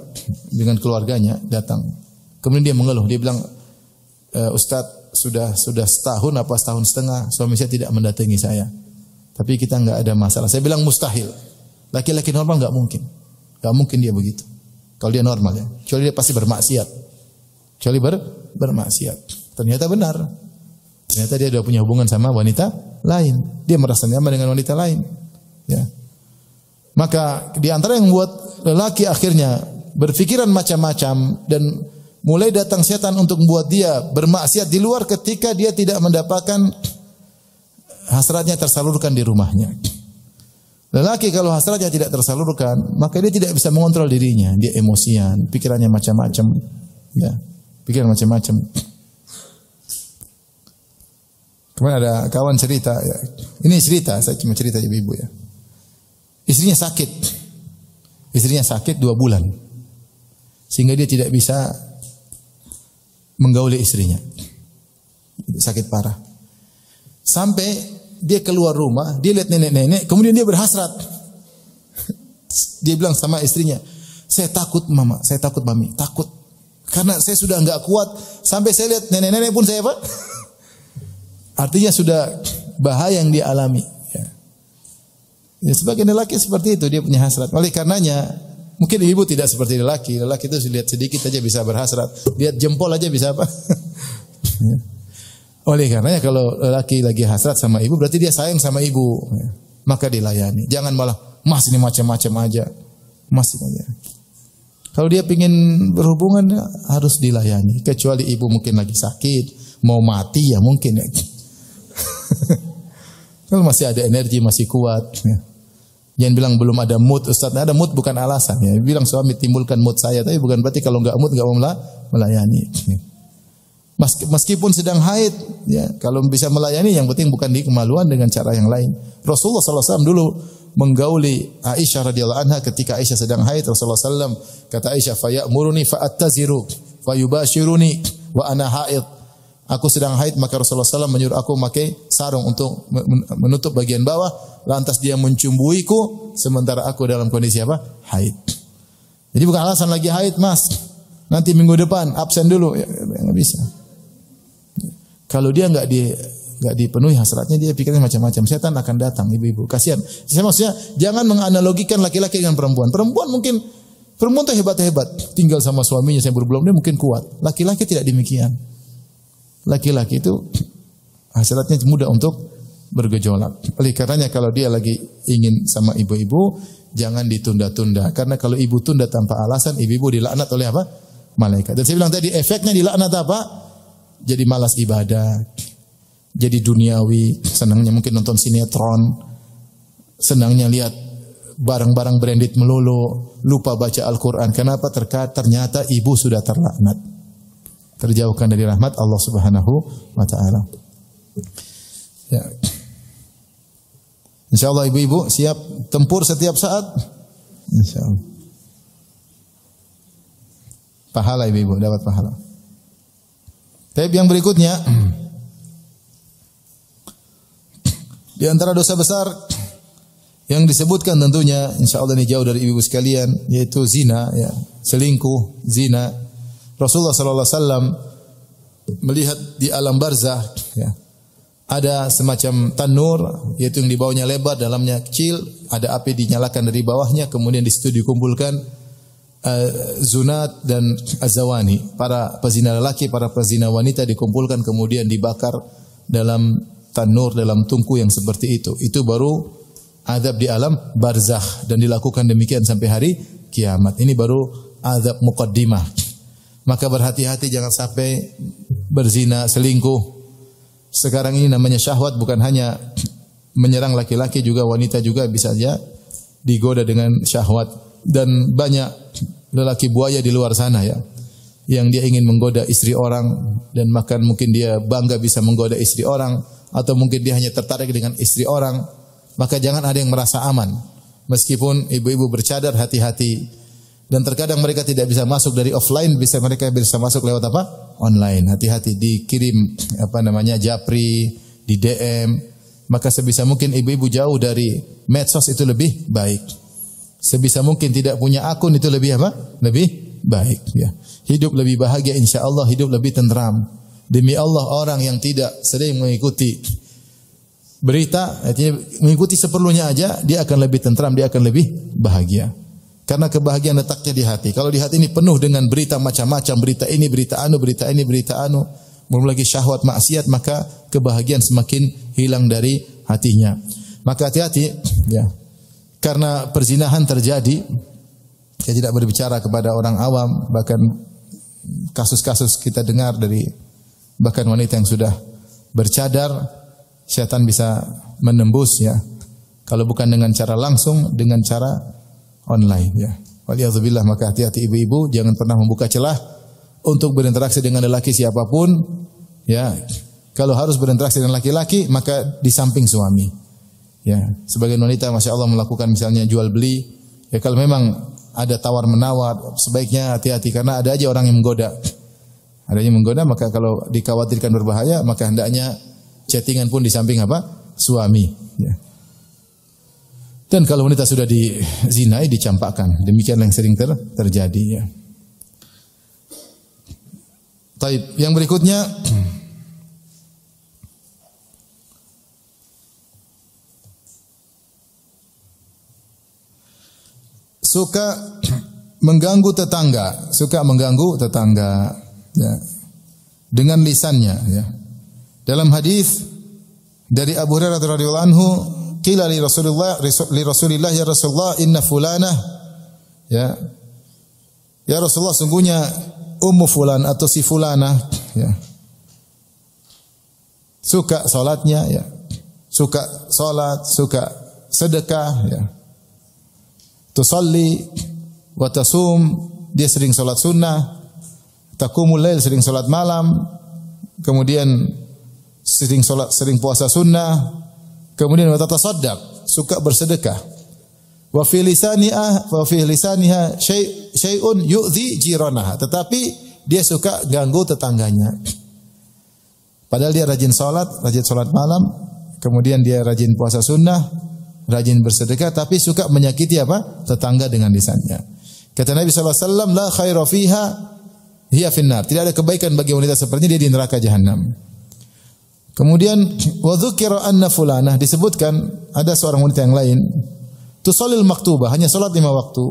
dengan keluarganya, datang. Kemudian dia mengeluh, dia bilang, Ustaz, sudah setahun apa setahun setengah suami saya tidak mendatangi saya. Tapi kita enggak ada masalah. Saya bilang mustahil. Laki-laki normal enggak mungkin. Enggak mungkin dia begitu. Kalau dia normal ya. Kecuali dia pasti bermaksiat. Kecuali bermaksiat. Ternyata benar. Ternyata dia sudah punya hubungan sama wanita lain. Dia merasa nyaman dengan wanita lain. Ya. Maka di antara yang membuat lelaki akhirnya berpikiran macam-macam dan mulai datang setan untuk membuat dia bermaksiat di luar ketika dia tidak mendapatkan hasratnya tersalurkan di rumahnya. Lelaki kalau hasratnya tidak tersalurkan, maka dia tidak bisa mengontrol dirinya. Dia emosian, pikirannya macam-macam. Ya, pikiran macam-macam. Kemarin ada kawan cerita, ya. Ini cerita, saya cuma cerita ibu-ibu ya. Istrinya sakit 2 bulan. Sehingga dia tidak bisa menggauli istrinya. Sakit parah. Sampai dia keluar rumah, dia lihat nenek-nenek, kemudian dia berhasrat. Dia bilang sama istrinya, saya takut mama, saya takut mami, takut. Karena saya sudah enggak kuat, sampai saya lihat nenek-nenek pun saya apa? Artinya sudah bahaya yang dia alami. Ya, sebagai lelaki seperti itu, dia punya hasrat. Oleh karenanya, mungkin ibu tidak seperti lelaki. Lelaki itu lihat sedikit aja bisa berhasrat, lihat jempol aja bisa apa? Ya. Oleh karenanya kalau lelaki lagi hasrat sama ibu, berarti dia sayang sama ibu. Maka dilayani. Jangan malah, mas ini macam-macam aja. Mas ini aja. Kalau dia ingin berhubungan, harus dilayani. Kecuali ibu mungkin lagi sakit, mau mati ya mungkin. Kalau masih ada energi, masih kuat. Jangan bilang belum ada mood, Ustaz. Ada mood bukan alasan. Ya. Bilang suami timbulkan mood saya, tapi bukan berarti kalau enggak mood enggak mau melayani. Meskipun sedang haid, ya, kalau bisa melayani, yang penting bukan di kemaluan dengan cara yang lain. Rasulullah SAW dulu menggauli Aisyah radhiyallahu anha ketika Aisyah sedang haid. Rasulullah SAW kata Aisyah, "Fayamuruni fa'attaziru, fayubashiruni wa ana haid." Aku sedang haid, maka Rasulullah SAW menyuruh aku memakai sarung untuk menutup bagian bawah. Lantas dia mencumbuiku sementara aku dalam kondisi apa? Haid. Jadi bukan alasan lagi haid, mas. Nanti minggu depan absen dulu, ya, nggak bisa. Kalau dia nggak dipenuhi hasratnya, dia pikirnya macam-macam. Setan akan datang, ibu-ibu. Kasihan. Saya maksudnya jangan menganalogikan laki-laki dengan perempuan. Perempuan itu hebat-hebat. Tinggal sama suaminya saya berbelum dia mungkin kuat. Laki-laki tidak demikian. Laki-laki itu hasratnya mudah untuk bergejolak. Oleh karenanya kalau dia lagi ingin sama ibu-ibu, jangan ditunda-tunda. Karena kalau ibu tunda tanpa alasan, ibu-ibu dilaknat oleh apa? Malaikat. Dan saya bilang tadi efeknya dilaknat apa? Jadi malas ibadah, jadi duniawi, senangnya mungkin nonton sinetron, senangnya lihat barang-barang branded melulu, lupa baca Al-Quran. Kenapa? Ternyata ibu sudah terlaknat, terjauhkan dari rahmat Allah Subhanahu wa Ta'ala. Ya. InsyaAllah ibu-ibu siap tempur setiap saat. InsyaAllah. Pahala ibu-ibu, dapat pahala. Tapi yang berikutnya, di antara dosa besar yang disebutkan tentunya, insya Allah ini jauh dari ibu-ibu sekalian, yaitu zina, ya, selingkuh, zina. Rasulullah sallallahu alaihi wasallam melihat di alam barzah, ya, ada semacam tanur, yaitu yang di bawahnya lebar, dalamnya kecil, ada api dinyalakan dari bawahnya, kemudian di situ dikumpulkan zunat dan azawani, para pezina lelaki, para pezina wanita dikumpulkan kemudian dibakar dalam tanur, dalam tungku yang seperti itu. Itu baru azab di alam barzakh dan dilakukan demikian sampai hari kiamat. Ini baru azab muqaddimah. Maka berhati-hati jangan sampai berzina, selingkuh. Sekarang ini namanya syahwat, bukan hanya menyerang laki-laki, juga wanita juga bisa saja digoda dengan syahwat. Dan banyak lelaki buaya di luar sana, ya, yang dia ingin menggoda istri orang, dan bahkan mungkin dia bangga bisa menggoda istri orang, atau mungkin dia hanya tertarik dengan istri orang. Maka jangan ada yang merasa aman. Meskipun ibu-ibu bercadar, hati-hati. Dan terkadang mereka tidak bisa masuk dari offline, mereka bisa masuk lewat apa? Online. Hati-hati, dikirim japri, di DM. Maka sebisa mungkin ibu-ibu jauh dari medsos itu lebih baik. Sebisa mungkin tidak punya akun itu lebih apa? Lebih baik, ya. Hidup lebih bahagia insyaallah, hidup lebih tenteram. Demi Allah, orang yang tidak sering mengikuti berita, artinya mengikuti seperlunya aja, dia akan lebih tenteram, dia akan lebih bahagia. Karena kebahagiaan letaknya di hati. Kalau di hati ini penuh dengan berita macam-macam, berita ini, berita anu, berita ini, berita anu, belum lagi syahwat maksiat, maka kebahagiaan semakin hilang dari hatinya. Maka hati-hati, ya. Karena perzinahan terjadi, saya tidak berbicara kepada orang awam, bahkan kasus-kasus kita dengar dari bahkan wanita yang sudah bercadar, syaitan bisa menembus, ya. Kalau bukan dengan cara langsung, dengan cara online, ya. Waliyadzubillah, maka hati-hati ibu-ibu, jangan pernah membuka celah untuk berinteraksi dengan lelaki siapapun, ya. Kalau harus berinteraksi dengan laki-laki, maka di samping suami, ya. Sebagian wanita masya Allah melakukan misalnya jual beli, ya, kalau memang ada tawar menawar, sebaiknya hati-hati, karena ada aja orang yang menggoda. Ada yang menggoda, maka kalau dikhawatirkan berbahaya, maka hendaknya chattingan pun di samping apa? Suami, ya. Dan kalau wanita sudah dizinai, dicampakkan. Demikian yang sering terjadi, ya. Taib. Yang berikutnya, suka mengganggu tetangga, ya, dengan lisannya, ya. Dalam hadis dari Abu Hurairah radhiyallahu anhu, qila li Rasulillah ya Rasulullah inna fulanah, ya Rasulullah, sungguhnya ummu fulan atau si fulanah, ya, suka salatnya, ya, suka salat, suka sedekah, ya, tusalli wa tasum, dia sering salat sunnah, taqumul lail, sering salat malam, kemudian sering puasa sunnah, kemudian wa tatasaddaq, suka bersedekah. Wa fi lisaniha syai'un yu'dhi jiranaha, tetapi dia suka ganggu tetangganya. Padahal dia rajin salat malam, kemudian dia rajin puasa sunnah, rajin bersedekah, tapi suka menyakiti apa? Tetangga dengan lisannya. Kata Nabi sallallahu alaihi wasallam, la khaira fiha hiya finnar. Tidak ada kebaikan bagi wanita seperti dia di neraka jahanam. Kemudian wa dzukira anna fulanah, disebutkan ada seorang wanita yang lain, tusallil maktubah, hanya salat 5 waktu,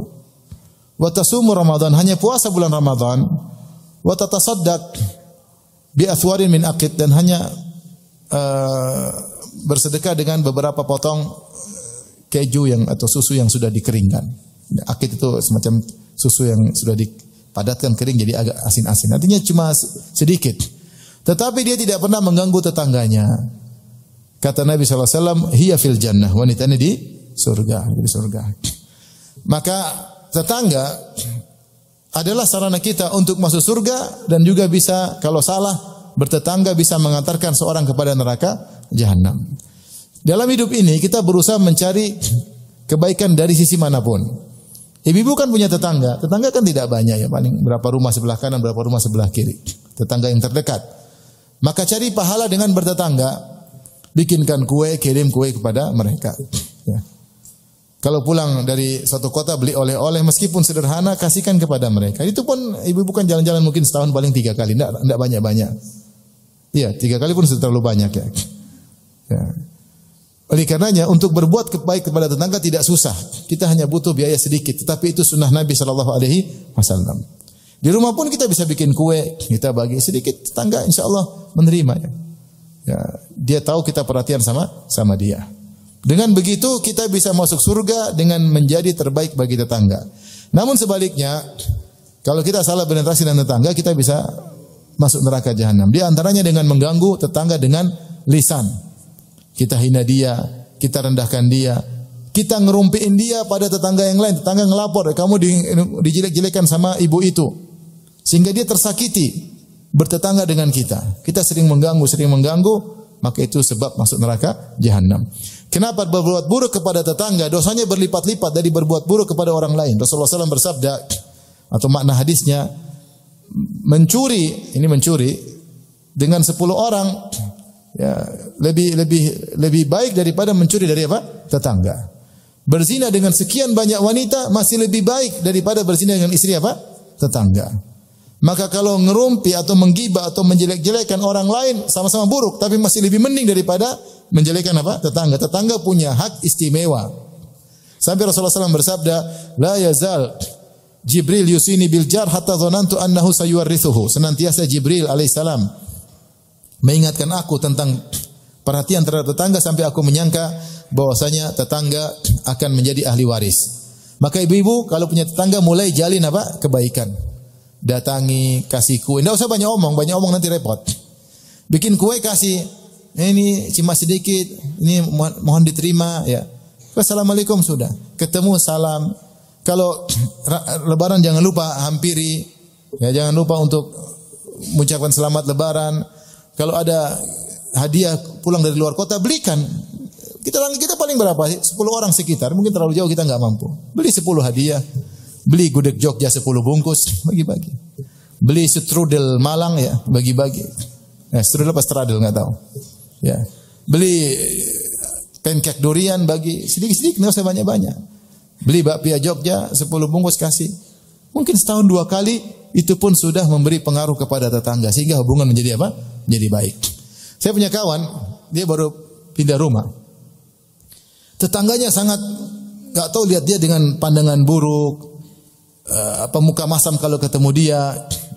wa tasumu ramadan, hanya puasa bulan Ramadan, wa tatasaddaq bi athwarin min aqid, dan hanya bersedekah dengan beberapa potong keju atau susu yang sudah dikeringkan. Aqid itu semacam susu yang sudah dipadatkan kering jadi agak asin-asin. Artinya cuma sedikit. Tetapi dia tidak pernah mengganggu tetangganya. Kata Nabi SAW, hiya fil jannah, wanita ini di surga. Maka tetangga adalah sarana kita untuk masuk surga, dan juga bisa, kalau salah bertetangga, bisa mengantarkan seorang kepada neraka jahanam. Dalam hidup ini kita berusaha mencari kebaikan dari sisi manapun. Ibu-ibu kan punya tetangga kan tidak banyak, ya, paling berapa rumah sebelah kanan, berapa rumah sebelah kiri, tetangga yang terdekat. Maka cari pahala dengan bertetangga, bikinkan kue, kirim kue kepada mereka, ya. Kalau pulang dari suatu kota beli oleh-oleh meskipun sederhana kasihkan kepada mereka. Itu pun ibu-ibu kan jalan-jalan mungkin setahun paling 3 kali, enggak banyak-banyak. Iya, 3 kali pun sudah terlalu banyak ya. Ya. Oleh karenanya untuk berbuat baik kepada tetangga tidak susah. Kita hanya butuh biaya sedikit, tetapi itu sunnah Nabi sallallahu alaihi wasallam. Di rumah pun kita bisa bikin kue, kita bagi sedikit, tetangga insyaallah menerima ya. Ya, dia tahu kita perhatian sama dia. Dengan begitu kita bisa masuk surga dengan menjadi terbaik bagi tetangga. Namun sebaliknya, kalau kita salah berinteraksi dengan tetangga, kita bisa masuk neraka jahanam. Di antaranya dengan mengganggu tetangga dengan lisan. Kita hina dia, kita rendahkan dia, kita ngerumpiin dia pada tetangga yang lain. Tetangga ngelapor, kamu dijelek-jelekan sama ibu itu. Sehingga dia tersakiti bertetangga dengan kita. Kita sering mengganggu, maka itu sebab masuk neraka jahanam. Kenapa berbuat buruk kepada tetangga? Dosanya berlipat-lipat dari berbuat buruk kepada orang lain. Rasulullah SAW bersabda, atau makna hadisnya, mencuri dengan 10 orang ya, lebih baik daripada mencuri dari apa? Tetangga. Berzina dengan sekian banyak wanita masih lebih baik daripada berzina dengan istri apa? Tetangga. Maka kalau ngerumpi atau menggibah atau menjelek-jelekan orang lain sama-sama buruk, tapi masih lebih mending daripada menjelekkan apa? Tetangga. Tetangga punya hak istimewa. Sampai Rasulullah SAW bersabda, la yazal Jibril yusini bil jar hatta dhanantu annahu sayuwarrithuhu. Senantiasa Jibril alaihissalam mengingatkan aku tentang perhatian terhadap tetangga sampai aku menyangka bahwasanya tetangga akan menjadi ahli waris. Maka ibu-ibu kalau punya tetangga mulai jalin apa? Kebaikan. Datangi, kasih kue. Tidak usah banyak omong nanti repot. Bikin kue kasih, ini cuma sedikit, ini mohon diterima ya. Assalamualaikum sudah. Ketemu salam. Kalau lebaran jangan lupa hampiri. Ya, jangan lupa untuk mengucapkan selamat lebaran. Kalau ada hadiah pulang dari luar kota belikan. Kita paling berapa sih? 10 orang sekitar. Mungkin terlalu jauh kita enggak mampu. Beli 10 hadiah. Beli gudeg Jogja 10 bungkus, bagi-bagi. Beli strudel Malang ya, bagi-bagi. Strudel apa stradel enggak tahu. Ya. Beli pancake durian bagi sedikit-sedikit, enggak usah banyak-banyak. Beli bakpia Jogja 10 bungkus kasih. Mungkin setahun 2 kali itu pun sudah memberi pengaruh kepada tetangga sehingga hubungan menjadi apa? Menjadi baik. Saya punya kawan, dia baru pindah rumah. Tetangganya sangat enggak tahu lihat dia dengan pandangan buruk. Muka masam kalau ketemu dia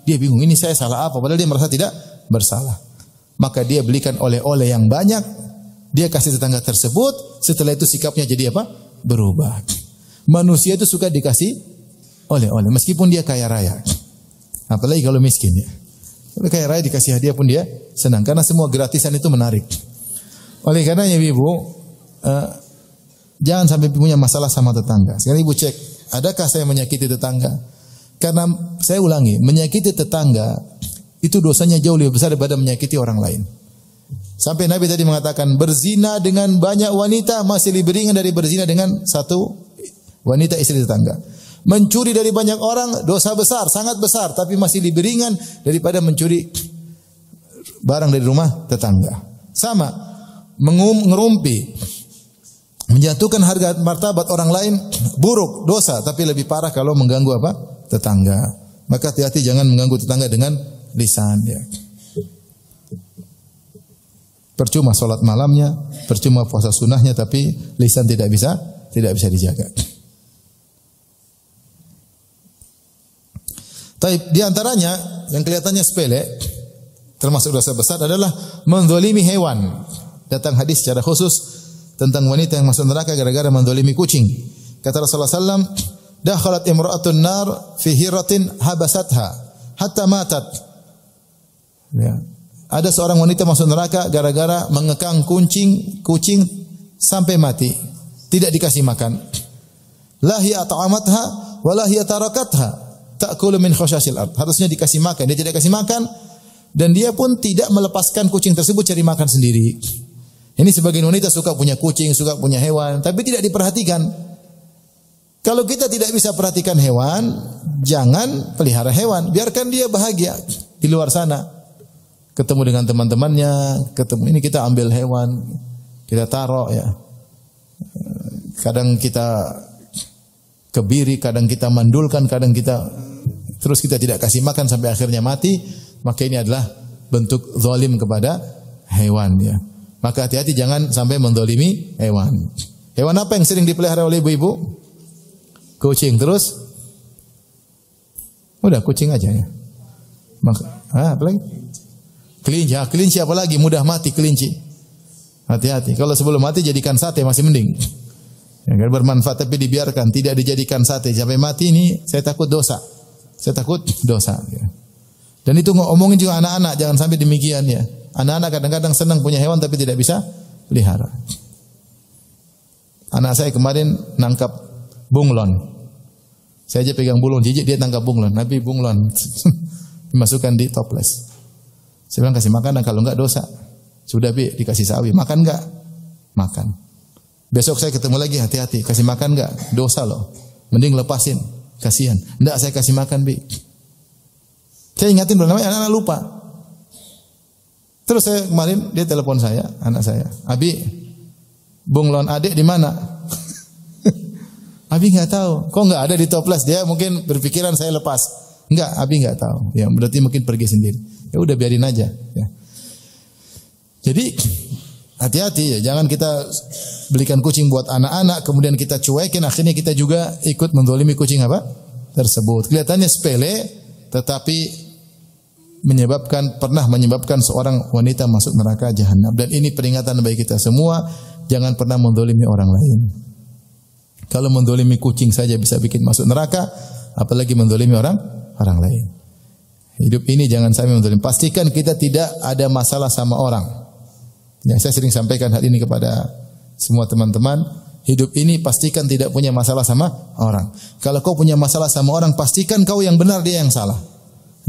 bingung, ini saya salah apa? Padahal dia merasa tidak bersalah. Maka dia belikan oleh-oleh yang banyak, dia kasih tetangga tersebut, setelah itu sikapnya jadi apa? Berubah. Manusia itu suka dikasih oleh-oleh, meskipun dia kaya raya. Apalagi kalau miskin ya. Kalau kaya raya dikasih hadiah pun dia senang, karena semua gratisan itu menarik. Oleh karenanya ibu, jangan sampai punya masalah sama tetangga. Sekarang ibu cek, adakah saya menyakiti tetangga? Karena saya ulangi, menyakiti tetangga itu dosanya jauh lebih besar daripada menyakiti orang lain. Sampai Nabi tadi mengatakan berzina dengan banyak wanita masih lebih ringan dari berzina dengan satu wanita istri tetangga. Mencuri dari banyak orang dosa besar, sangat besar, tapi masih lebih ringan daripada mencuri barang dari rumah tetangga. Sama, ngerumpi, menjatuhkan harga martabat orang lain buruk, dosa, tapi lebih parah kalau mengganggu apa? Tetangga. Maka hati-hati jangan mengganggu tetangga dengan lisan ya. Percuma salat malamnya, percuma puasa sunnahnya, tapi lisan tidak bisa dijaga. Taib, di antaranya yang kelihatannya sepele, termasuk dosa besar adalah menzalimi hewan. Datang hadis secara khusus tentang wanita yang masuk neraka gara-gara menzalimi kucing. Kata Rasulullah SAW, dakhalat imra'atun nar fi hiratin habasatha hatta matat. Ya. Ada seorang wanita masuk neraka gara-gara mengekang kucing sampai mati, tidak dikasih makan. La hiya at'amatha wa la hiya tarakatha ta'kulu min khashasil ard. Harusnya dikasih makan, dia tidak kasih makan dan dia pun tidak melepaskan kucing tersebut cari makan sendiri. Ini sebagian wanita suka punya kucing, suka punya hewan, tapi tidak diperhatikan. Kalau kita tidak bisa perhatikan hewan, jangan pelihara hewan, biarkan dia bahagia di luar sana. Ketemu dengan teman-temannya, ini kita ambil hewan, kita taruh ya. kadang kita kebiri, kadang kita mandulkan, kadang kita terus kita tidak kasih makan sampai akhirnya mati, maka ini adalah bentuk zalim kepada hewan ya. Maka hati-hati jangan sampai menzalimi hewan. Hewan apa yang sering dipelihara oleh ibu-ibu? Kucing. Terus udah kucing aja ya. Maka apa lagi? Kelinci. Kelinci apa lagi? Mudah mati kelinci. Hati-hati. Kalau sebelum mati jadikan sate masih mending. Ya, bermanfaat tapi dibiarkan, tidak dijadikan sate sampai mati, ini saya takut dosa. Saya takut dosa ya. Dan itu ngomongin juga anak-anak, jangan sampai demikian ya. Anak-anak kadang-kadang senang punya hewan tapi tidak bisa pelihara. Anak saya kemarin nangkap bunglon. Saya aja pegang bunglon jijik, dia tangkap bunglon. Nabi bunglon dimasukkan di toples. Saya bilang kasih makan, dan kalau enggak dosa. Sudah bi dikasih sawi, makan enggak? Makan. Besok saya ketemu lagi, hati-hati, kasih makan enggak? Dosa loh. Mending lepasin, kasihan. Enggak, saya kasih makan bi. Saya ingatin namanya, anak-anak lupa. Terus saya kemarin dia telepon saya, anak saya, Abi, bunglon adik di mana? Abi nggak tahu. Kok nggak ada di toples? Dia mungkin berpikiran saya lepas. Enggak, Abi nggak tahu. Ya berarti mungkin pergi sendiri. Ya udah biarin aja. Ya. Jadi hati-hati ya, jangan kita belikan kucing buat anak-anak, kemudian kita cuekin, akhirnya kita juga ikut menzalimi kucing apa tersebut. Kelihatannya sepele, tetapi pernah menyebabkan seorang wanita masuk neraka jahanam. Dan ini peringatan bagi kita semua, jangan pernah menzalimi orang lain. Kalau menzalimi kucing saja bisa bikin masuk neraka, apalagi menzalimi orang lain. Hidup ini jangan sampai menzalimi. Pastikan kita tidak ada masalah sama orang. Ya, saya sering sampaikan hal ini kepada semua teman-teman. Hidup ini pastikan tidak punya masalah sama orang. Kalau kau punya masalah sama orang, pastikan kau yang benar, dia yang salah.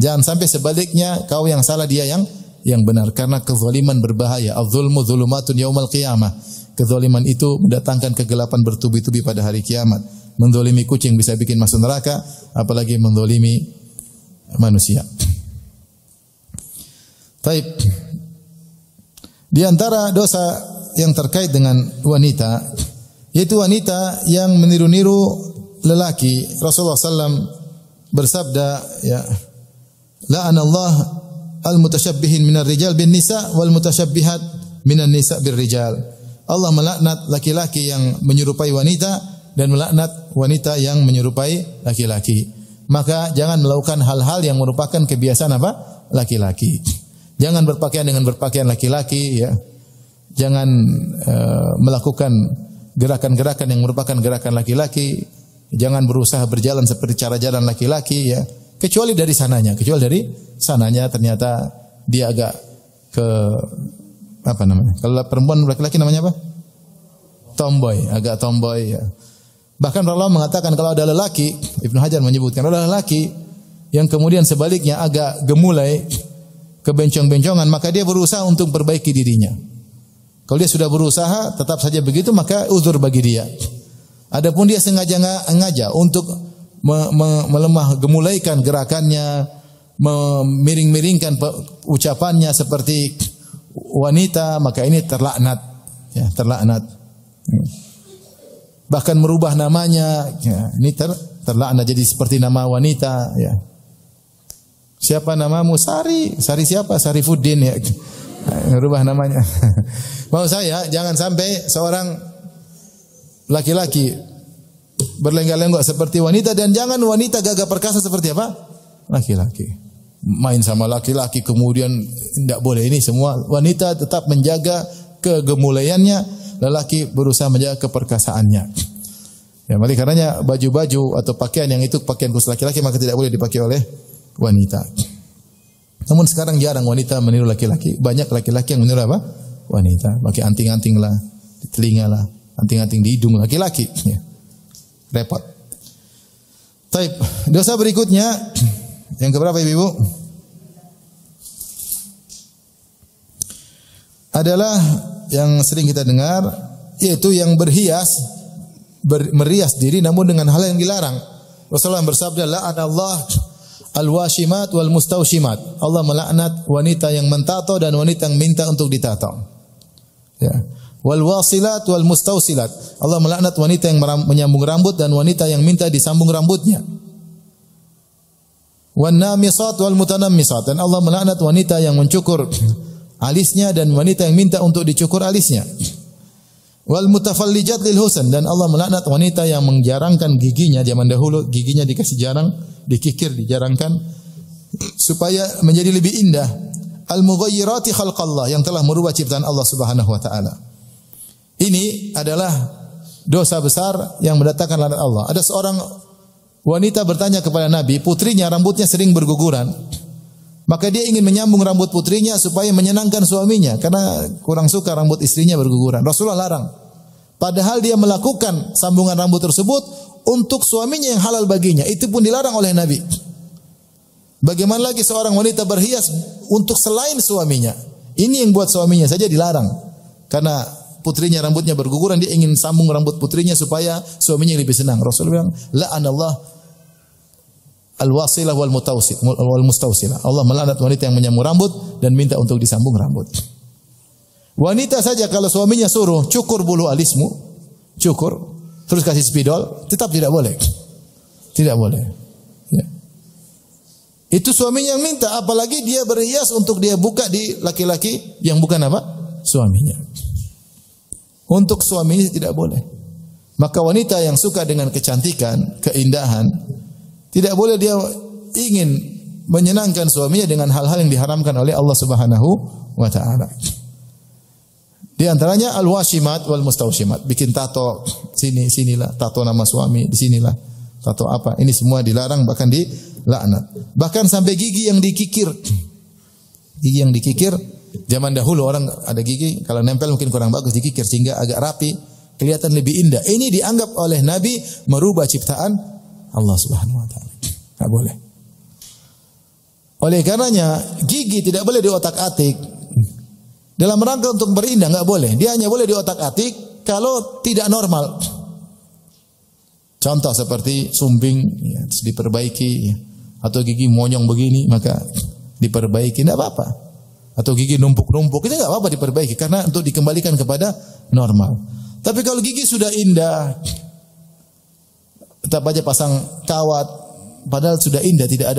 Jangan sampai sebaliknya, kau yang salah, dia yang benar. Karena kezaliman berbahaya. Az-zulmu zulumatun yaumal qiyamah. Kezaliman itu mendatangkan kegelapan bertubi-tubi pada hari kiamat. Menzalimi kucing bisa bikin masuk neraka, apalagi menzalimi manusia. Taib. Di antara dosa yang terkait dengan wanita, yaitu wanita yang meniru-niru lelaki. Rasulullah SAW bersabda, ya, la'anallah al-mutashabbihin minar rijal bin nisa wal mutashabbihat minan nisa bir rijal. Allah melaknat laki-laki yang menyerupai wanita dan melaknat wanita yang menyerupai laki-laki. Maka jangan melakukan hal-hal yang merupakan kebiasaan apa? Laki-laki. Jangan berpakaian dengan berpakaian laki-laki ya. Jangan melakukan gerakan-gerakan yang merupakan gerakan laki-laki. Jangan berusaha berjalan seperti cara jalan laki-laki ya. Kecuali dari sananya, ternyata dia agak apa namanya? Kalau perempuan laki-laki namanya apa? Tomboy, agak tomboy ya. Bahkan Allah mengatakan kalau ada lelaki, Ibnu Hajar menyebutkan kalau ada lelaki yang kemudian sebaliknya agak gemulai, kebencong-bencongan, maka dia berusaha untuk perbaiki dirinya. Kalau dia sudah berusaha tetap saja begitu, maka uzur bagi dia. Adapun dia sengaja untuk melemah gemulaikan gerakannya, memiring-miringkan ucapannya seperti wanita, maka ini terlaknat, ya, terlaknat. Bahkan merubah namanya, ya, ini terlaknat jadi seperti nama wanita, ya. Siapa namamu? Sari siapa? Sarifuddin ya. Merubah namanya. Mau saya jangan sampai seorang laki-laki berlenggak-lenggok seperti wanita, dan jangan wanita gagah perkasa seperti apa? Laki-laki. Main sama laki-laki kemudian tidak boleh. Ini semua wanita tetap menjaga kegemulaiannya, lelaki berusaha menjaga keperkasaannya. Ya, oleh karenanya baju-baju atau pakaian yang itu pakaian khusus laki-laki maka tidak boleh dipakai oleh wanita. Namun sekarang jarang wanita meniru laki-laki. Banyak laki-laki yang meniru apa? Wanita. Pakai anting-anting lah, di telinga lah, anting-anting di hidung laki-laki. Ya. Repot. Taib. Dosa berikutnya yang keberapa ibu? Adalah yang sering kita dengar, yaitu yang berhias, merias diri namun dengan hal yang dilarang. Rasulullah bersabda, la'anallah al-washimat wal mustawshimat. Allah melaknat wanita yang mentato dan wanita yang minta untuk ditato. Ya. wal wasilat wal mustausilat. Allah melaknat wanita yang menyambung rambut dan wanita yang minta disambung rambutnya. Wan namisat wal mutanammisat, dan Allah melaknat wanita yang mencukur alisnya dan wanita yang minta untuk dicukur alisnya. Wal mutafallijat lil husn, dan Allah melaknat wanita yang menjarangkan giginya. Zaman dahulu giginya dikasih jarang, dikikir, dijarangkan supaya menjadi lebih indah. Al mughayyirati khalqallah, yang telah merubah ciptaan Allah Subhanahu wa taala. Ini adalah dosa besar yang mendatangkan laknat Allah. Ada seorang wanita bertanya kepada Nabi, putrinya rambutnya sering berguguran. Maka dia ingin menyambung rambut putrinya supaya menyenangkan suaminya, karena kurang suka rambut istrinya berguguran. Rasulullah larang. Padahal dia melakukan sambungan rambut tersebut untuk suaminya yang halal baginya. Itu pun dilarang oleh Nabi. Bagaimana lagi seorang wanita berhias untuk selain suaminya? Ini yang buat suaminya saja dilarang. Karena putrinya rambutnya berguguran, dia ingin sambung rambut putrinya supaya suaminya lebih senang. Rasulullah bilang, la'anallah al-wasilah wal mustausilah. Allah melaknat wanita yang menyambung rambut dan minta untuk disambung rambut. Wanita saja kalau suaminya suruh cukur bulu alismu, cukur, terus kasih spidol, tetap tidak boleh. Tidak boleh. Ya. Itu suaminya yang minta, apalagi dia berhias untuk dia buka di laki-laki yang bukan apa? Suaminya. Untuk suaminya tidak boleh. Maka wanita yang suka dengan kecantikan, keindahan, tidak boleh dia ingin menyenangkan suaminya dengan hal-hal yang diharamkan oleh Allah Subhanahu wa taala. Di antaranya al-washimat wal mustawshimat, bikin tato sinilah, tato nama suami di sinilah, tato apa. Ini semua dilarang, bahkan dilaknat. Bahkan sampai gigi yang dikikir. Gigi yang dikikir, zaman dahulu orang ada gigi kalau nempel mungkin kurang bagus, dikikir sehingga agak rapi, kelihatan lebih indah. Ini dianggap oleh Nabi merubah ciptaan Allah Subhanahu wa taala. Enggak boleh. Oleh karenanya gigi tidak boleh diotak-atik. Dalam rangka untuk berindah enggak boleh. Dia hanya boleh diotak-atik kalau tidak normal. Contoh seperti sumbing ya, diperbaiki ya. Atau gigi monyong begini maka diperbaiki, enggak apa-apa. Atau gigi numpuk-numpuk itu enggak apa-apa diperbaiki karena untuk dikembalikan kepada normal. Tapi kalau gigi sudah indah, tetap aja pasang kawat, padahal sudah indah, tidak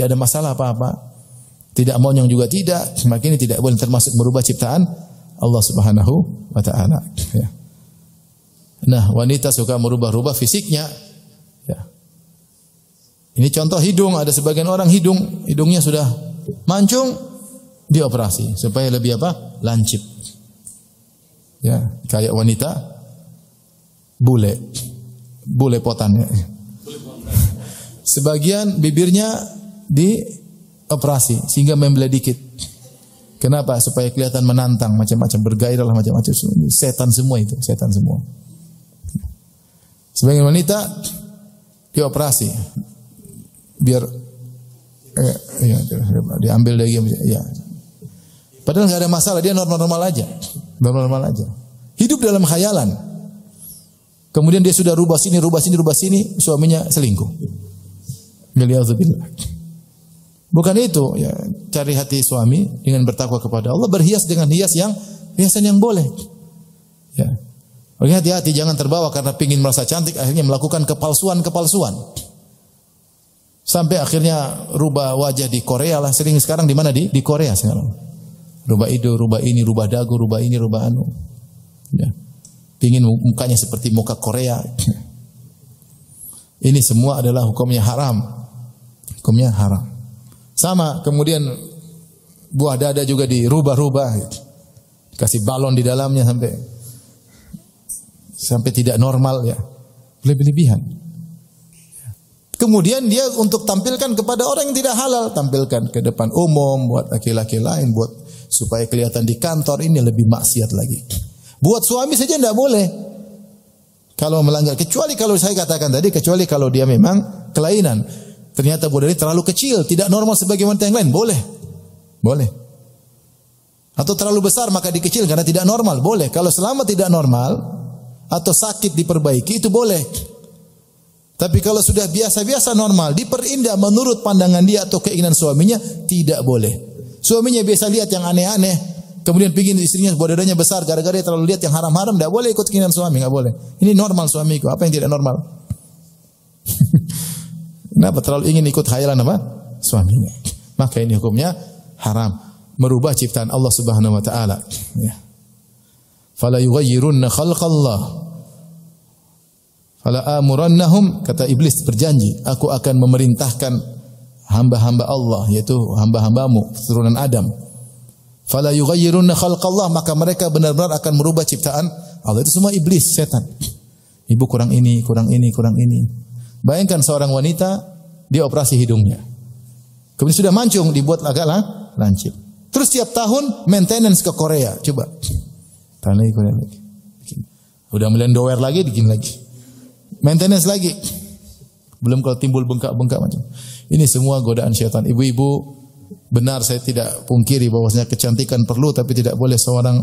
ada masalah apa-apa. Tidak monyong juga tidak, semakin ini tidak boleh termasuk merubah ciptaan Allah Subhanahu wa taala. Ya. Nah, wanita suka merubah-rubah fisiknya. Ya. Ini contoh hidung, ada sebagian orang hidungnya sudah mancung, dioperasi supaya lebih apa? Lancip. Ya, kayak wanita bule potannya. Sebagian bibirnya dioperasi sehingga membelai dikit. Kenapa? Supaya kelihatan menantang, macam-macam bergairah, macam-macam. Setan semua itu, setan semua. Sebagian wanita dioperasi biar diambil lagi ya. Padahal enggak ada masalah, dia normal-normal aja. Normal-normal aja. Hidup dalam khayalan. Kemudian dia sudah rubah sini, suaminya selingkuh. Biliyadzubillah. Bukan itu, ya, cari hati suami dengan bertakwa kepada Allah, berhias dengan hiasan yang boleh. Ya. Oke, hati-hati jangan terbawa karena pingin merasa cantik akhirnya melakukan kepalsuan. Sampai akhirnya rubah wajah di Korea lah, sering sekarang di mana di Korea sekarang. Rubah hidung, rubah ini, rubah dagu, rubah ini, rubah anu. Ya. Pingin mukanya seperti muka Korea. Ini semua adalah hukumnya haram. Hukumnya haram. Sama kemudian buah dada juga dirubah-rubah. Kasih balon di dalamnya sampai tidak normal ya. Berlebihan. Kemudian dia untuk tampilkan kepada orang yang tidak halal, tampilkan ke depan umum buat laki-laki lain supaya kelihatan di kantor, ini lebih maksiat lagi. Buat suami saja tidak boleh. Kalau melanggar, kecuali kalau saya katakan tadi, kecuali kalau dia memang kelainan. Ternyata buah dada terlalu kecil, tidak normal sebagaimana yang lain, boleh. Atau terlalu besar maka dikecil karena tidak normal, boleh. Kalau selama tidak normal atau sakit diperbaiki itu boleh. Tapi kalau sudah biasa-biasa normal, diperindah menurut pandangan dia atau keinginan suaminya, tidak boleh. Suaminya biasa lihat yang aneh-aneh, Kemudian pingin istrinya buat dadanya besar, gara-gara dia terlalu lihat yang haram-haram, tidak boleh ikut keinginan suami, nggak boleh. Ini normal suamiku, apa yang tidak normal? Kenapa terlalu ingin ikut khayalan apa? Suaminya. Maka ini hukumnya haram, merubah ciptaan Allah Subhanahu wa taala. Ya. Fala yughayyirunna khalqallah. Fala amurannahum, kata iblis berjanji, aku akan memerintahkan hamba-hamba Allah, yaitu hamba-hambamu keturunan Adam. Fala yughayyirunna khalqallah, maka mereka benar-benar akan merubah ciptaan Allah. Itu semua iblis, setan. Ibu kurang ini, kurang ini, kurang ini. Bayangkan seorang wanita, dia operasi hidungnya. Kemudian sudah mancung, dibuat agak lancip. Terus tiap tahun maintenance ke Korea, coba. Tahun lagi Korea lagi. Udah mulai dower lagi, bikin lagi. Maintenance lagi. Belum kalau timbul bengkak-bengkak macam. Ini semua godaan syaitan. Ibu-ibu, benar saya tidak pungkiri bahwasanya kecantikan perlu, tapi tidak boleh seorang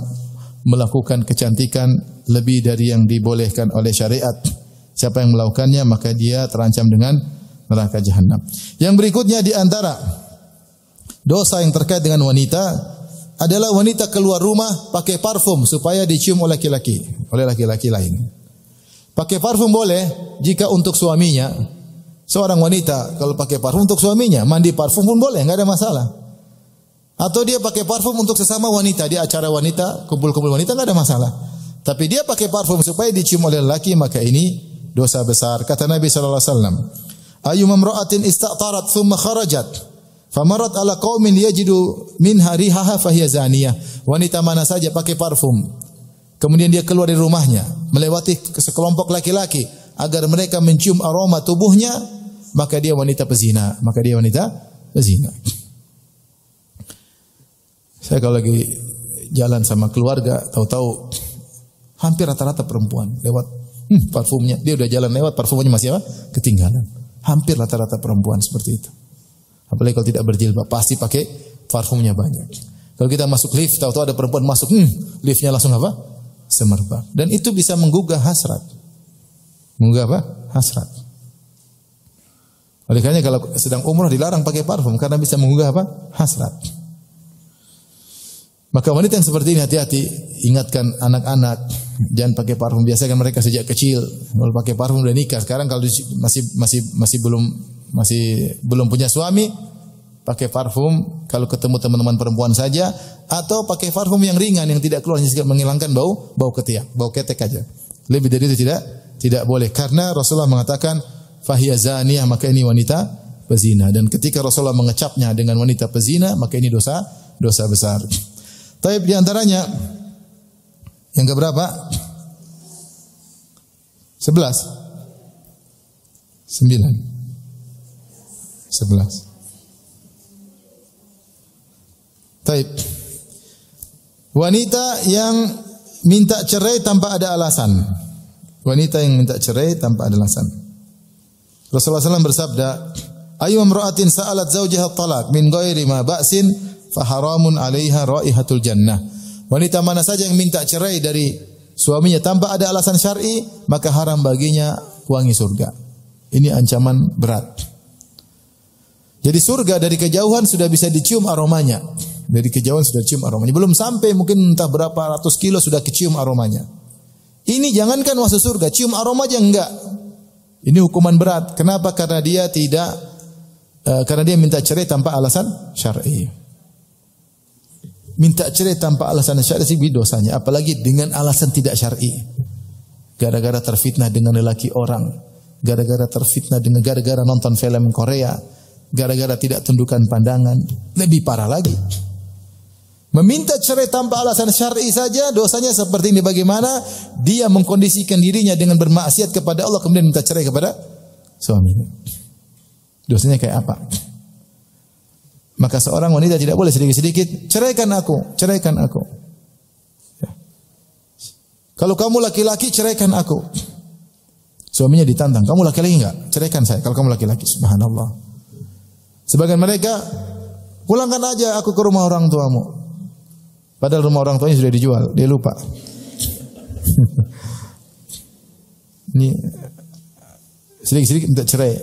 melakukan kecantikan lebih dari yang dibolehkan oleh syariat. Siapa yang melakukannya maka dia terancam dengan neraka jahanam. Yang berikutnya di antara dosa yang terkait dengan wanita adalah wanita keluar rumah pakai parfum supaya dicium oleh laki-laki lain. Pakai parfum boleh jika untuk suaminya. Seorang wanita kalau pakai parfum untuk suaminya, mandi parfum pun boleh, enggak ada masalah. Atau dia pakai parfum untuk sesama wanita, di acara wanita, kumpul-kumpul wanita, enggak ada masalah. Tapi dia pakai parfum supaya dicium oleh lelaki, maka ini dosa besar. Kata Nabi sallallahu alaihi wasallam, "Ayu mamra'atin istatarat thumma kharajat, famarat ala qaumin yajidu minha rihaha fahiya zaniyah." Wanita mana saja pakai parfum, kemudian dia keluar dari rumahnya, melewati sekelompok laki-laki agar mereka mencium aroma tubuhnya, maka dia wanita pezina. Saya kalau lagi jalan sama keluarga, tahu-tahu hampir rata-rata perempuan lewat parfumnya. Dia udah jalan lewat, parfumnya masih apa? Ketinggalan. Hampir rata-rata perempuan seperti itu. Apalagi kalau tidak berjilbab, pasti pakai parfumnya banyak. Kalau kita masuk lift, tahu-tahu ada perempuan masuk, liftnya langsung apa? Semerbak. Dan itu bisa menggugah hasrat. Menggugah apa? Hasrat. Oleh karena kalau sedang umrah dilarang pakai parfum karena bisa menggugah apa? Hasrat. Maka wanita yang seperti ini hati-hati, ingatkan anak-anak jangan pakai parfum. Biasakan mereka sejak kecil kalau pakai parfum udah nikah. Sekarang kalau masih belum punya suami, pakai parfum kalau ketemu teman-teman perempuan saja, atau pakai parfum yang ringan yang tidak keluar, hanya menghilangkan bau ketiak, bau ketek aja. Lebih dari itu tidak boleh, karena Rasulullah mengatakan fahiya zaniyah, maka ini wanita pezina. Dan ketika Rasulullah mengecapnya dengan wanita pezina, maka ini dosa besar. Tapi di antaranya yang keberapa? 11. 9. 11. Taib. Wanita yang minta cerai tanpa ada alasan. Wanita yang minta cerai tanpa ada alasan. Rasulullah SAW bersabda, "Ayu imra'atin sa'alat zawjaha at-talaq min ghairi ma ba'sin fa haramun 'alaiha raihatul jannah." Wanita mana saja yang minta cerai dari suaminya tanpa ada alasan syar'i, maka haram baginya wangi surga. Ini ancaman berat. Jadi surga dari kejauhan sudah bisa dicium aromanya. Dari kejauhan sudah cium aromanya. Belum sampai mungkin entah berapa ratus kilo sudah kecium aromanya. Ini jangankan masuk surga, cium aroma aja enggak. Ini hukuman berat. Kenapa? Karena dia minta cerai tanpa alasan syar'i. Minta cerai tanpa alasan syar'i sih dosanya, apalagi dengan alasan tidak syar'i. Gara-gara terfitnah dengan lelaki orang, gara-gara nonton film Korea, gara-gara tidak tundukkan pandangan, lebih parah lagi. Meminta cerai tanpa alasan syar'i saja dosanya seperti ini. Bagaimana dia mengkondisikan dirinya dengan bermaksiat kepada Allah kemudian minta cerai kepada suaminya. Dosanya kayak apa? Maka seorang wanita tidak boleh sedikit-sedikit ceraikan aku. Ya. Kalau kamu laki-laki ceraikan aku. Suaminya ditantang, kamu laki-laki enggak? Ceraikan saya kalau kamu laki-laki. Subhanallah. Sebagian mereka, pulangkan aja aku ke rumah orang tuamu. Padahal rumah orang tuanya sudah dijual, dia lupa. Ini sedikit-sedikit minta cerai,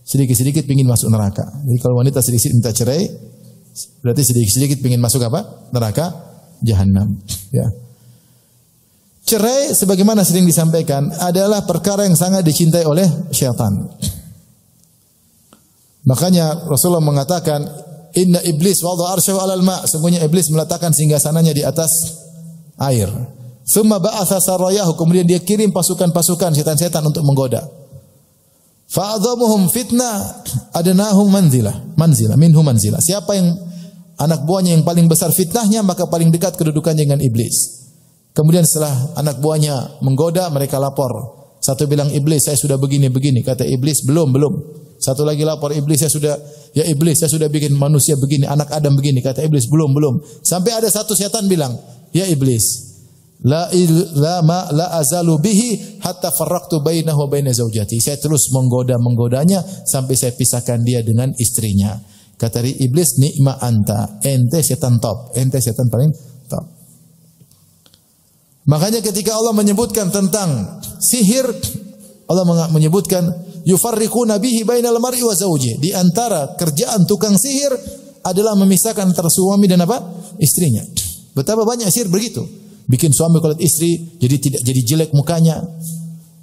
sedikit-sedikit pingin masuk neraka. Jadi kalau wanita sedikit-sedikit minta cerai, berarti sedikit-sedikit pingin masuk apa? Neraka. jahannam. Ya. Cerai sebagaimana sering disampaikan adalah perkara yang sangat dicintai oleh syaitan. Makanya Rasulullah mengatakan, inna iblis wada'a arsyahu 'alal ma'. Sesungguhnya iblis meletakkan singgasananya di atas air. Tsumma ba'atha sarayahu, kemudian dia kirim pasukan-pasukan setan-setan untuk menggoda. Fa'adhamuhum fitnah adnahum manzilah minhum manzilah. Siapa yang anak buahnya yang paling besar fitnahnya, maka paling dekat kedudukannya dengan iblis. Kemudian setelah anak buahnya menggoda, mereka lapor. Satu bilang, iblis saya sudah begini-begini. Kata iblis, belum. Satu lagi lapor, iblis saya sudah bikin manusia begini, anak Adam begini. Kata iblis, belum. Sampai ada satu setan bilang, ya iblis, la azalu bihi hatta farraqtu bainahu wa baina zaujati. Saya terus menggodanya sampai saya pisahkan dia dengan istrinya. Kata iblis, ni'ma anta, ente setan top, ente setan paling top. Makanya ketika Allah menyebutkan tentang sihir, Allah menyebutkan yufarriquna bihi bainal mar'i wa zawji. Di antara kerjaan tukang sihir adalah memisahkan antara suami dan apa? Istrinya. Betapa banyak sihir begitu. Bikin suami kalau lihat istri jadi jelek mukanya.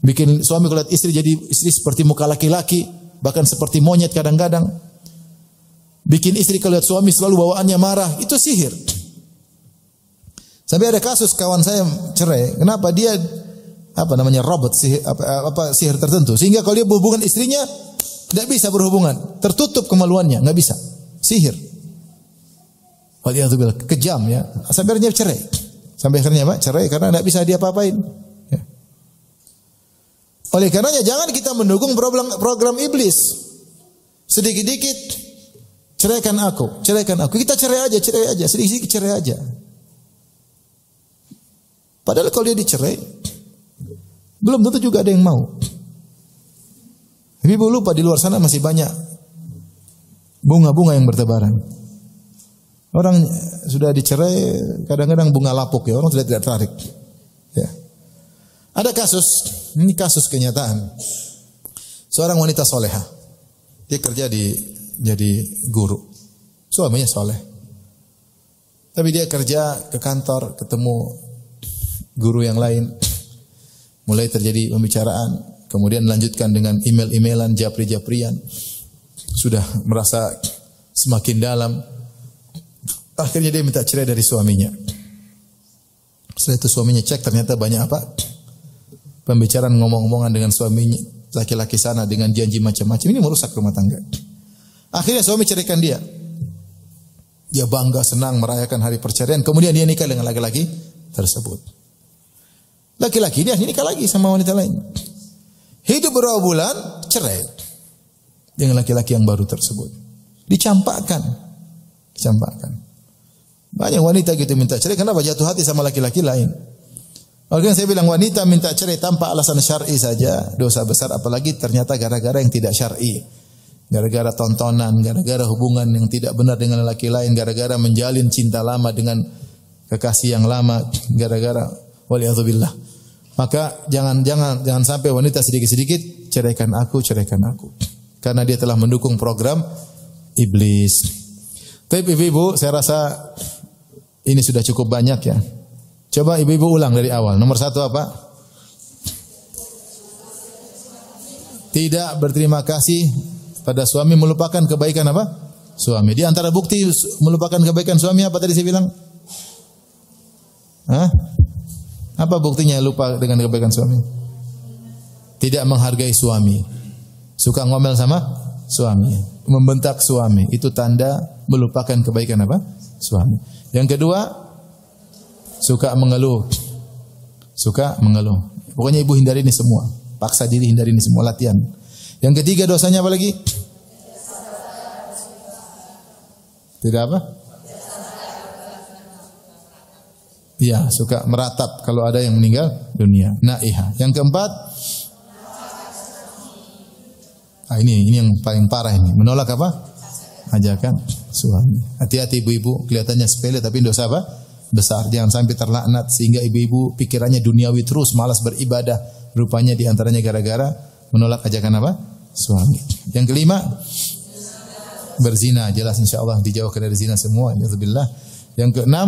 Bikin suami kalau lihat istri jadi istri seperti muka laki-laki, bahkan seperti monyet kadang-kadang. Bikin istri kalau lihat suami selalu bawaannya marah, itu sihir. Sampai ada kasus kawan saya cerai, kenapa dia robot sihir tertentu, sehingga kalau dia berhubungan istrinya tidak bisa berhubungan, tertutup kemaluannya, nggak bisa, sihir. Waliyadzubillah, kejam ya. Sampai akhirnya cerai. Sampai akhirnya cerai karena tidak bisa dia apa-apain. Ya. Oleh karenanya jangan kita mendukung program iblis. Sedikit-dikit ceraikan aku. Kita cerai aja, sedikit-sedikit cerai aja. Padahal kalau dia dicerai, belum tentu juga ada yang mau. Ibu lupa di luar sana masih banyak bunga-bunga yang bertebaran. Orang sudah dicerai, kadang-kadang bunga lapuk ya, orang tidak tertarik. Ya. Ada kasus, ini kasus kenyataan. Seorang wanita solehah, dia kerja jadi guru, suaminya soleh. Tapi dia kerja ke kantor, ketemu guru yang lain, mulai terjadi pembicaraan, kemudian lanjutkan dengan email-emailan, japri-japrian, sudah merasa semakin dalam. Akhirnya dia minta cerai dari suaminya. Setelah itu suaminya cek, ternyata banyak pembicaraan, ngomong-ngomongan dengan suaminya, laki-laki sana dengan janji macam-macam. Ini merusak rumah tangga. Akhirnya suami ceraikan dia. Dia bangga, senang merayakan hari perceraian. Kemudian dia nikah dengan laki-laki tersebut. Laki-laki dia nikah lagi sama wanita lain. Hidup beberapa bulan, cerai dengan laki-laki yang baru tersebut. Dicampakkan. Banyak wanita gitu minta cerai, kenapa? Jatuh hati sama laki-laki lain. Oleh saya bilang, wanita minta cerai tanpa alasan syar'i saja dosa besar, apalagi ternyata gara-gara yang tidak syar'i. Gara-gara tontonan, gara-gara hubungan yang tidak benar dengan laki lain, gara-gara menjalin cinta lama dengan kekasih yang lama, gara-gara waliyadzubillah. Maka jangan sampai wanita sedikit-sedikit ceraikan aku. Karena dia telah mendukung program iblis. Tapi ibu-ibu, saya rasa ini sudah cukup banyak ya. Coba ibu-ibu ulang dari awal. Nomor 1 apa? Tidak berterima kasih pada suami, melupakan kebaikan apa? Suami. Di antara bukti melupakan kebaikan suami apa tadi saya bilang? Apa buktinya lupa dengan kebaikan suami? Tidak menghargai suami. Suka ngomel sama suami. Membentak suami. Itu tanda melupakan kebaikan apa? Suami. Yang kedua, suka mengeluh. Pokoknya ibu hindari ini semua. Paksa diri hindari ini semua, latihan. Yang ketiga dosanya apa lagi? Tidak apa? Ya, suka meratap kalau ada yang meninggal dunia. Naiha. Yang keempat, ini yang paling parah ini. Menolak apa? Ajakan suami. Hati-hati ibu-ibu, kelihatannya sepele tapi dosa apa? Besar. Jangan sampai terlaknat sehingga ibu-ibu pikirannya duniawi terus, malas beribadah. Rupanya di antaranya gara-gara menolak ajakan apa? Suami. Yang kelima, berzina. Jelas insyaallah dijauhkan dari zina semua. Alhamdulillah. Yang keenam,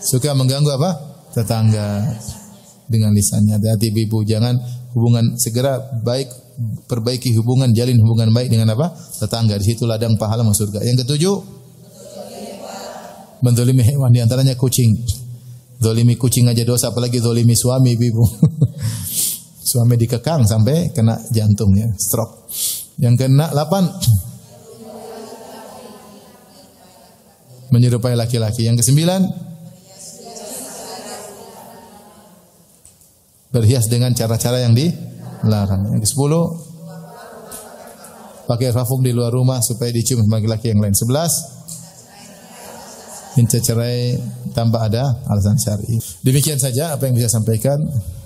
Suka mengganggu apa? Tetangga dengan lisannya. Hati-hati ibu-ibu, jangan hubungan, segera perbaiki hubungan, jalin hubungan baik dengan apa? Tetangga. Di situ ladang pahala masuk surga. Yang ketujuh, menzalimi hewan, di antaranya kucing. Zalimi kucing aja dosa, apalagi zalimi suami ibu-ibu. Suami dikekang sampai kena jantungnya, stroke. Yang ke-8, menyerupai laki-laki. Yang ke-9, berhias dengan cara-cara yang dilarang. Yang ke-10, pakai parfum di luar rumah supaya dicium sama laki-laki yang lain. 11, minta cerai tanpa ada alasan syar'i. Demikian saja apa yang bisa sampaikan.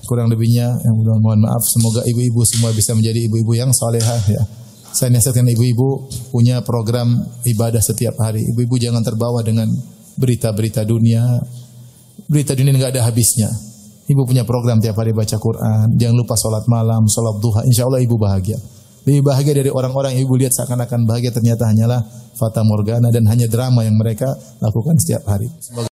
Kurang lebihnya yang mohon maaf. Semoga ibu-ibu semua bisa menjadi ibu-ibu yang salehah ya. Saya nasihatkan ibu-ibu punya program ibadah setiap hari. Ibu-ibu jangan terbawa dengan berita-berita dunia. Berita dunia enggak ada habisnya. Ibu punya program tiap hari baca Quran. Jangan lupa salat malam, salat duha. Insyaallah ibu bahagia. Lebih bahagia dari orang-orang yang ibu lihat seakan-akan bahagia, ternyata hanyalah fata morgana dan hanya drama yang mereka lakukan setiap hari. Semoga